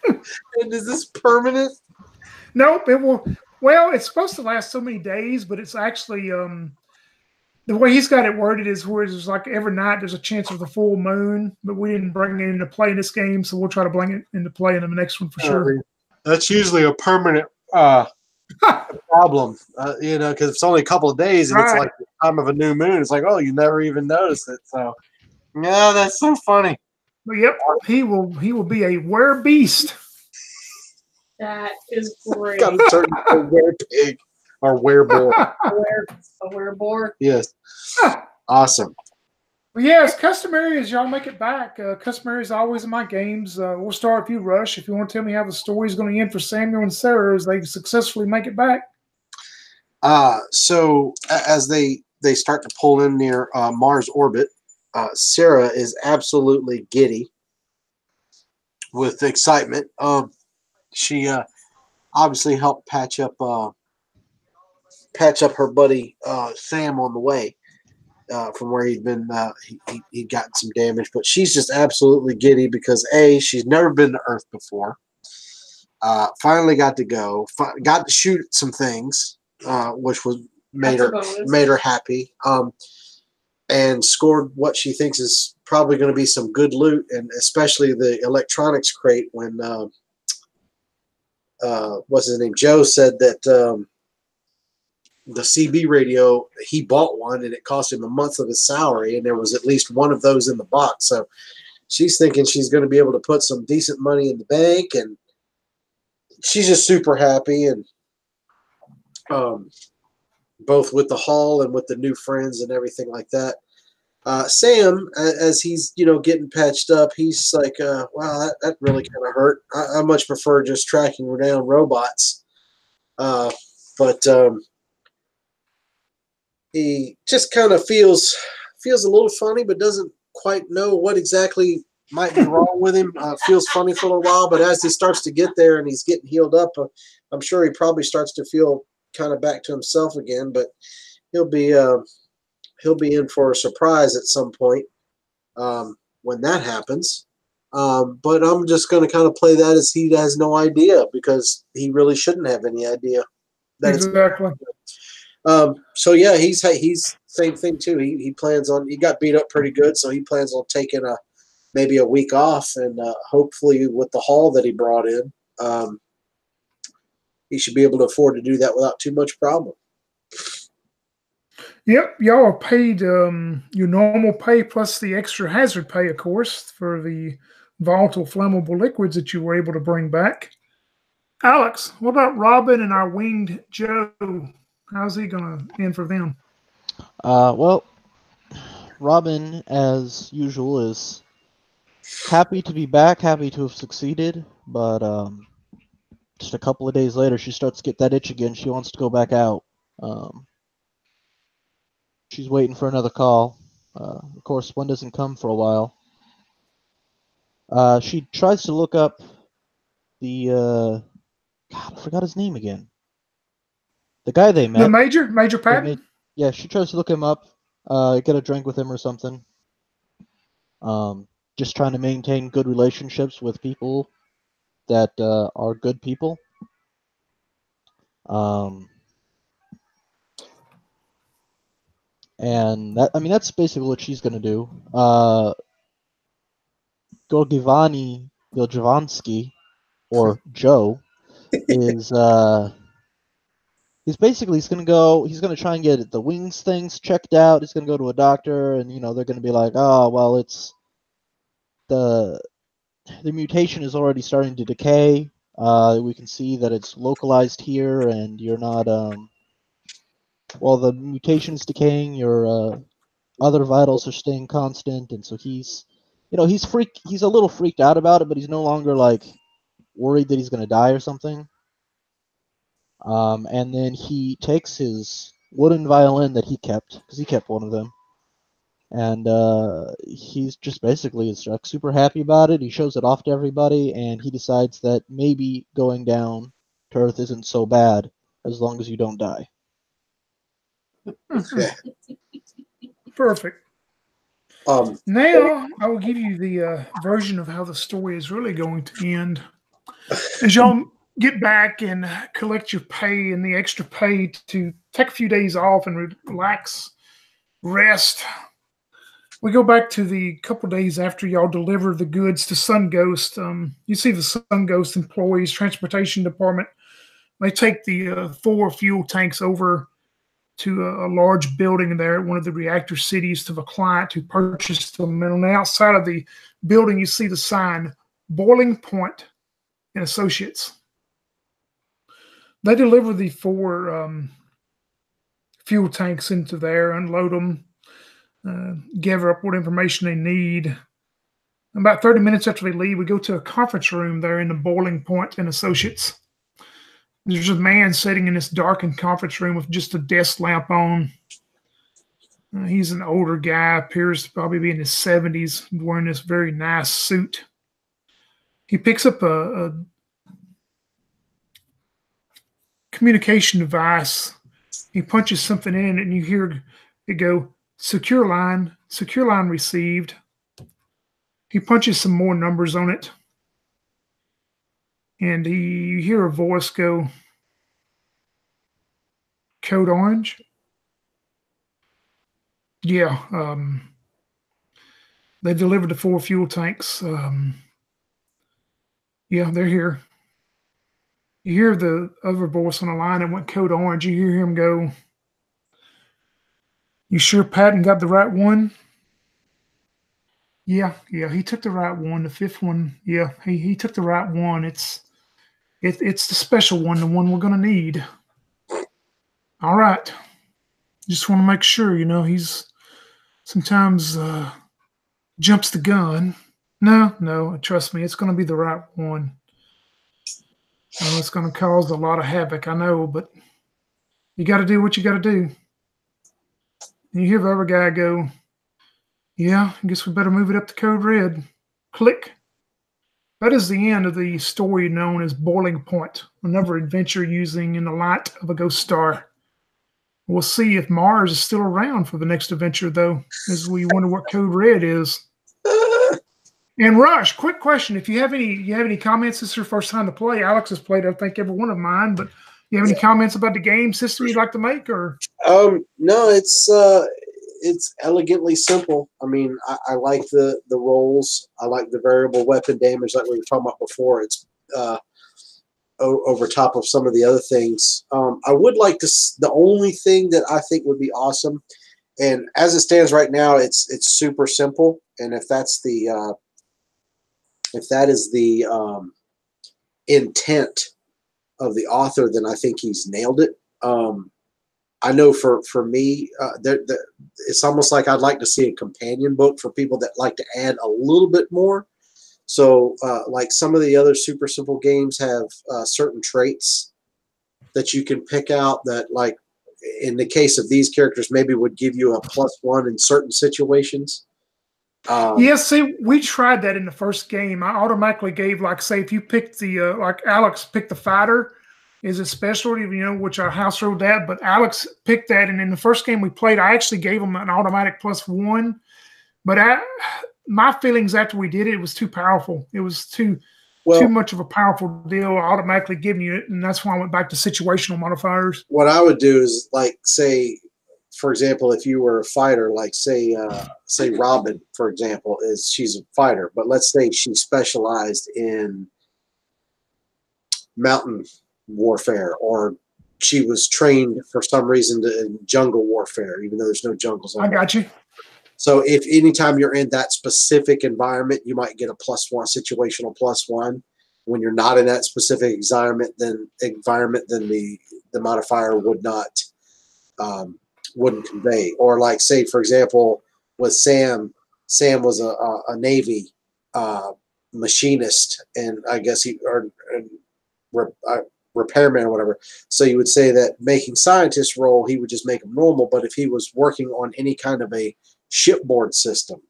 And is this permanent? Nope, it will. Well, it's supposed to last so many days, but it's actually the way he's got it worded is where it's like every night there's a chance of the full moon, but we didn't bring it into play in this game, so we'll try to bring it into play in the next one for sure. That's usually a permanent problem, because it's only a couple of days and it's like the time of a new moon. It's like, oh, you never even noticed it. So, yeah, that's so funny. But yep, he will be a werebeast. That is great. Got to turn into a werepig or wereboar. A wereboar. Yes. Awesome. Well, yeah, it's customary as y'all make it back. Customary is always in my games. We'll start with you, Rush. If you want to tell me how the story is going to end for Samuel and Sarah as they successfully make it back. So as they start to pull in near Mars orbit, Sarah is absolutely giddy with excitement. She obviously helped patch up her buddy Sam on the way. From where he'd been, he'd gotten some damage, but she's just absolutely giddy because she's never been to Earth before. Finally got to go, got to shoot some things, which was made her happy. And scored what she thinks is probably going to be some good loot, and especially the electronics crate. When what's his name? Joe said that. The CB radio, he bought one and it cost him a month of his salary, and there was at least one of those in the box. So she's thinking she's going to be able to put some decent money in the bank, and she's just super happy. And both with the haul and with the new friends and everything like that. Sam, as he's getting patched up, he's like, wow, that really kind of hurt. I much prefer just tracking down robots. But he just kind of feels a little funny, but doesn't quite know what exactly might be wrong with him. Feels funny for a little while, but as he starts to get there and he's getting healed up, I'm sure he probably starts to feel kind of back to himself again. But he'll be in for a surprise at some point when that happens. But I'm just going to kind of play that as he has no idea, because he really shouldn't have any idea. Exactly. So yeah, he's same thing too. He plans on. He got beat up pretty good, so he plans on taking maybe a week off, and hopefully with the haul that he brought in, he should be able to afford to do that without too much problem. Yep, y'all are paid your normal pay plus the extra hazard pay, of course, for the volatile flammable liquids that you were able to bring back. Alex, what about Robin and our winged Joe? How's he going to end for them? Well, Robin, as usual, is happy to be back, happy to have succeeded, but just a couple of days later, she starts to get that itch again. She wants to go back out. She's waiting for another call. Of course, one doesn't come for a while. She tries to look up the God, I forgot his name again. The guy they met. The Major Patton? Yeah, she tries to look him up, get a drink with him or something. Just trying to maintain good relationships with people that are good people. And that's basically what she's gonna do. Gorgivani Viljavansky, or Joe, is he's gonna try and get the wings things checked out. He's gonna go to a doctor, and they're gonna be like, oh well, it's the mutation is already starting to decay. We can see that it's localized here, and you're not while the mutation's decaying, your other vitals are staying constant, and so he's a little freaked out about it, but he's no longer like worried that he's gonna die or something. And then he takes his wooden violin that he kept, because he kept one of them, and he's just basically super happy about it. He shows it off to everybody, and he decides that maybe going down to Earth isn't so bad as long as you don't die. Perfect. Now I will give you the version of how the story is really going to end. As y'all get back and collect your pay and the extra pay to take a few days off and relax, rest, we go back to the couple days after y'all deliver the goods to Sun Ghost. You see the Sun Ghost employees, transportation department. They take the 4 fuel tanks over to a large building there at one of the reactor cities to the client who purchased them. And on the outside of the building, you see the sign, Boiling Point and Associates. They deliver the 4 fuel tanks into there, unload them, gather up what information they need. About 30 minutes after they leave, we go to a conference room there in the Boiling Point and Associates. There's a man sitting in this darkened conference room with just a desk lamp on. He's an older guy, appears to probably be in his 70s, wearing this very nice suit. He picks up a communication device. He punches something in it, and you hear it go, secure line received. He punches some more numbers on it. And you hear a voice go, code orange? Yeah, they delivered the 4 fuel tanks. Yeah, they're here. You hear the other voice on the line that went code orange. You hear him go, you sure Patton got the right one? Yeah, he took the right one. The 5th one, yeah, he took the right one. It's the special one, the one we're going to need. All right. Just want to make sure, he's sometimes jumps the gun. No, trust me, it's going to be the right one. It's going to cause a lot of havoc, I know, but you got to do what you got to do. And you hear the other guy go, yeah, I guess we better move it up to code red. Click. That is the end of the story known as Boiling Point, another adventure using in the light of a ghost star. We'll see if Mars is still around for the next adventure, though, as we wonder what code red is. And Rush, quick question: if you have any comments, this is your first time to play. Alex has played, I think, every one of mine, but you have any comments about the game system you'd like to make, or? No, it's elegantly simple. I mean, I like the rolls. I like the variable weapon damage, like we were talking about before. It's over top of some of the other things. I would like to. The only thing that I think would be awesome, and as it stands right now, it's super simple. And if that's the if that is the intent of the author, then I think he's nailed it. I know for me, it's almost like I'd like to see a companion book for people that like to add a little bit more. So, like some of the other super simple games have certain traits that you can pick out that, like in the case of these characters, maybe would give you a +1 in certain situations. Yeah, see, we tried that in the first game. I automatically gave, like, say, if you picked the, like Alex picked the fighter, is a specialty, which I house ruled that, but Alex picked that, and in the first game we played, I actually gave him an automatic +1, but my feelings after we did it, it was too powerful. It was too much of a powerful deal, automatically giving you it, and that's why I went back to situational modifiers. What I would do is, like, say, for example, if you were a fighter, like say Robin, for example, she's a fighter, but let's say she specialized in mountain warfare, or she was trained for some reason in jungle warfare, even though there's no jungles. I got you. So if anytime you're in that specific environment, you might get a +1 situational +1. When you're not in that specific environment, then the modifier would not wouldn't convey. Or like say, for example, with Sam was a Navy machinist, and I guess repairman or whatever. So you would say that making scientist roll, he would just make him normal. But if he was working on any kind of a shipboard system,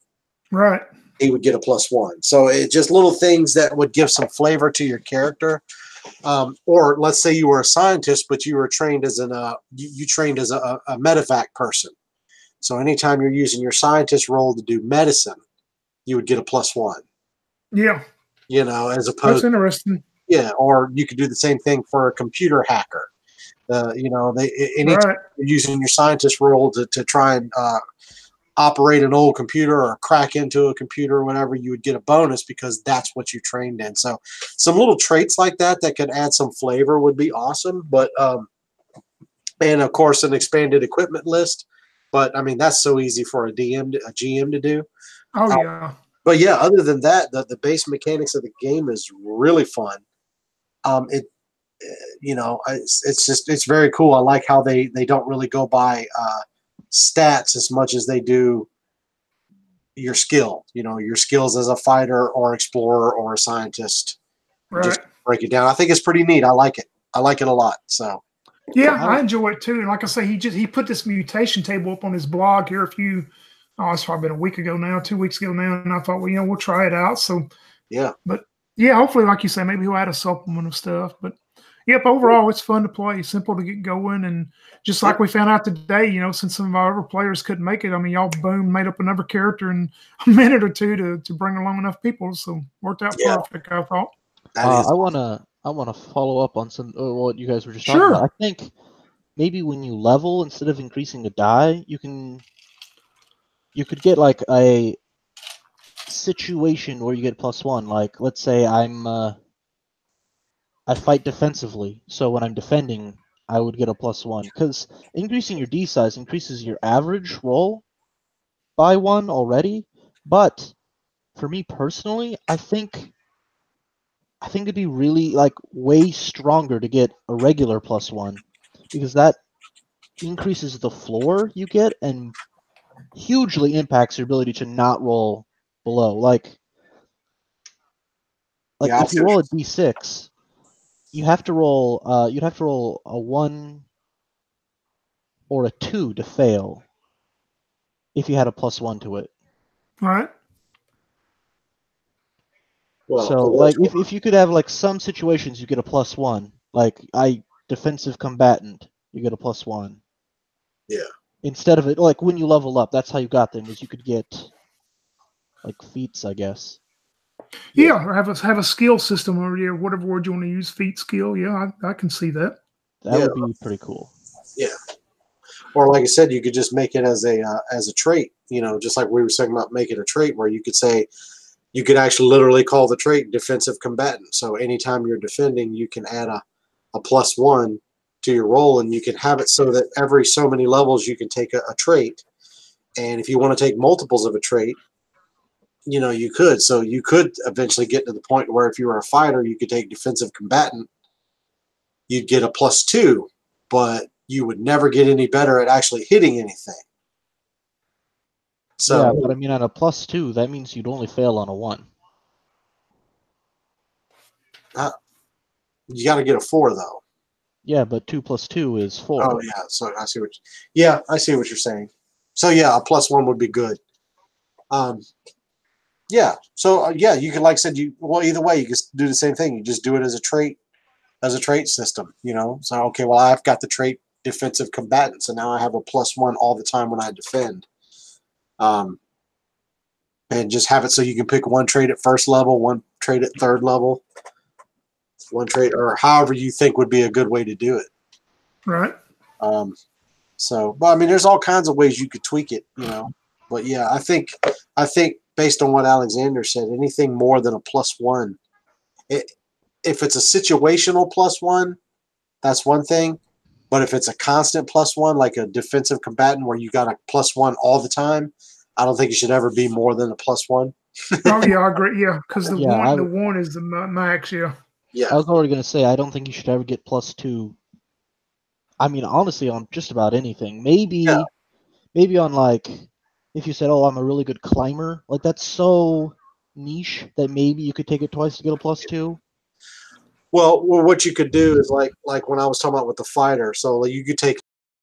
right, he would get a +1. So it's just little things that would give some flavor to your character. Or let's say you were a scientist, but you were trained as you trained as a medevac person. So anytime you're using your scientist role to do medicine, you would get a +1. Yeah, as opposed. That's interesting. Yeah, or you could do the same thing for a computer hacker. Anytime Right. you're using your scientist role to try and operate an old computer or crack into a computer or whatever, you would get a bonus because that's what you trained in. So some little traits like that could add some flavor would be awesome. But and of course an expanded equipment list. But I mean that's so easy for a GM to do. Oh yeah. But yeah, other than that, the base mechanics of the game is really fun. It's very cool. I like how they don't really go by stats as much as they do your skill. Your skills as a fighter or explorer or a scientist. Right. Just break it down. I think it's pretty neat. I like it. I like it a lot. So yeah, I enjoy it too. And like I say, he put this mutation table up on his blog here it's probably been a week ago now, 2 weeks ago now, and I thought, well, we'll try it out. So yeah, but yeah, hopefully, like you say, maybe he'll add a supplement of stuff. But yep, overall, it's fun to play, simple to get going, and just like we found out today, since some of our other players couldn't make it, I mean, y'all made up another character in a minute or two to bring along enough people, so worked out perfect, I thought. I wanna follow up on some what you guys were just talking about. I think maybe when you level, instead of increasing the die, you could get like a situation where you get +1. Like let's say I fight defensively, so when I'm defending, I would get a +1, because increasing your D size increases your average roll by 1 already. But for me personally, I think it'd be really like way stronger to get a regular +1, because that increases the floor you get and hugely impacts your ability to not roll below. Like if you roll a D6, you'd have to roll a 1 or a 2 to fail if you had a +1 to it. All right. Well, so like if you could have like some situations you get a +1, like defensive combatant, you get a +1. Yeah. Instead of it, like when you level up, that's how you got them, is you could get like feats, I guess. Yeah, or have a skill system, or whatever word you want to use, feat skill. Yeah, I can see that. That would be pretty cool. Yeah. Or like I said, you could just make it as a trait. Just like we were talking about making a trait, where you could say you could actually literally call the trait defensive combatant. So anytime you're defending, you can add a +1 to your roll, and you can have it so that every so many levels you can take a trait. And if you want to take multiples of a trait, you could. So you could eventually get to the point where if you were a fighter, you could take defensive combatant. You'd get a +2, but you would never get any better at actually hitting anything. So yeah, but I mean, on a +2, that means you'd only fail on a 1. you got to get a 4 though. Yeah, but 2 + 2 is 4. Oh yeah, so I see what you're saying. So yeah, a +1 would be good. Yeah. So yeah, you can, like I said, either way, you can do the same thing. You just do it as a trait system. So okay, well, I've got the trait defensive combatant, so now I have a +1 all the time when I defend. And just have it so you can pick one trait at first level, one trait at third level, one trait, or however you think would be a good way to do it. Right. But I mean, there's all kinds of ways you could tweak it, But yeah, I think based on what Alexander said, anything more than a +1, if it's a situational +1, that's one thing. But if it's a constant +1, like a defensive combatant where you got a +1 all the time, I don't think it should ever be more than a +1. Oh yeah, I agree. Yeah, because the Yeah, one is the max. Yeah. Yeah. I was already going to say, I don't think you should ever get +2. I mean, honestly, on just about anything. Maybe on, like, if you said, oh, I'm a really good climber, like, that's so niche that maybe you could take it twice to get a +2. Well, what you could do is like when I was talking about with the fighter. So you could take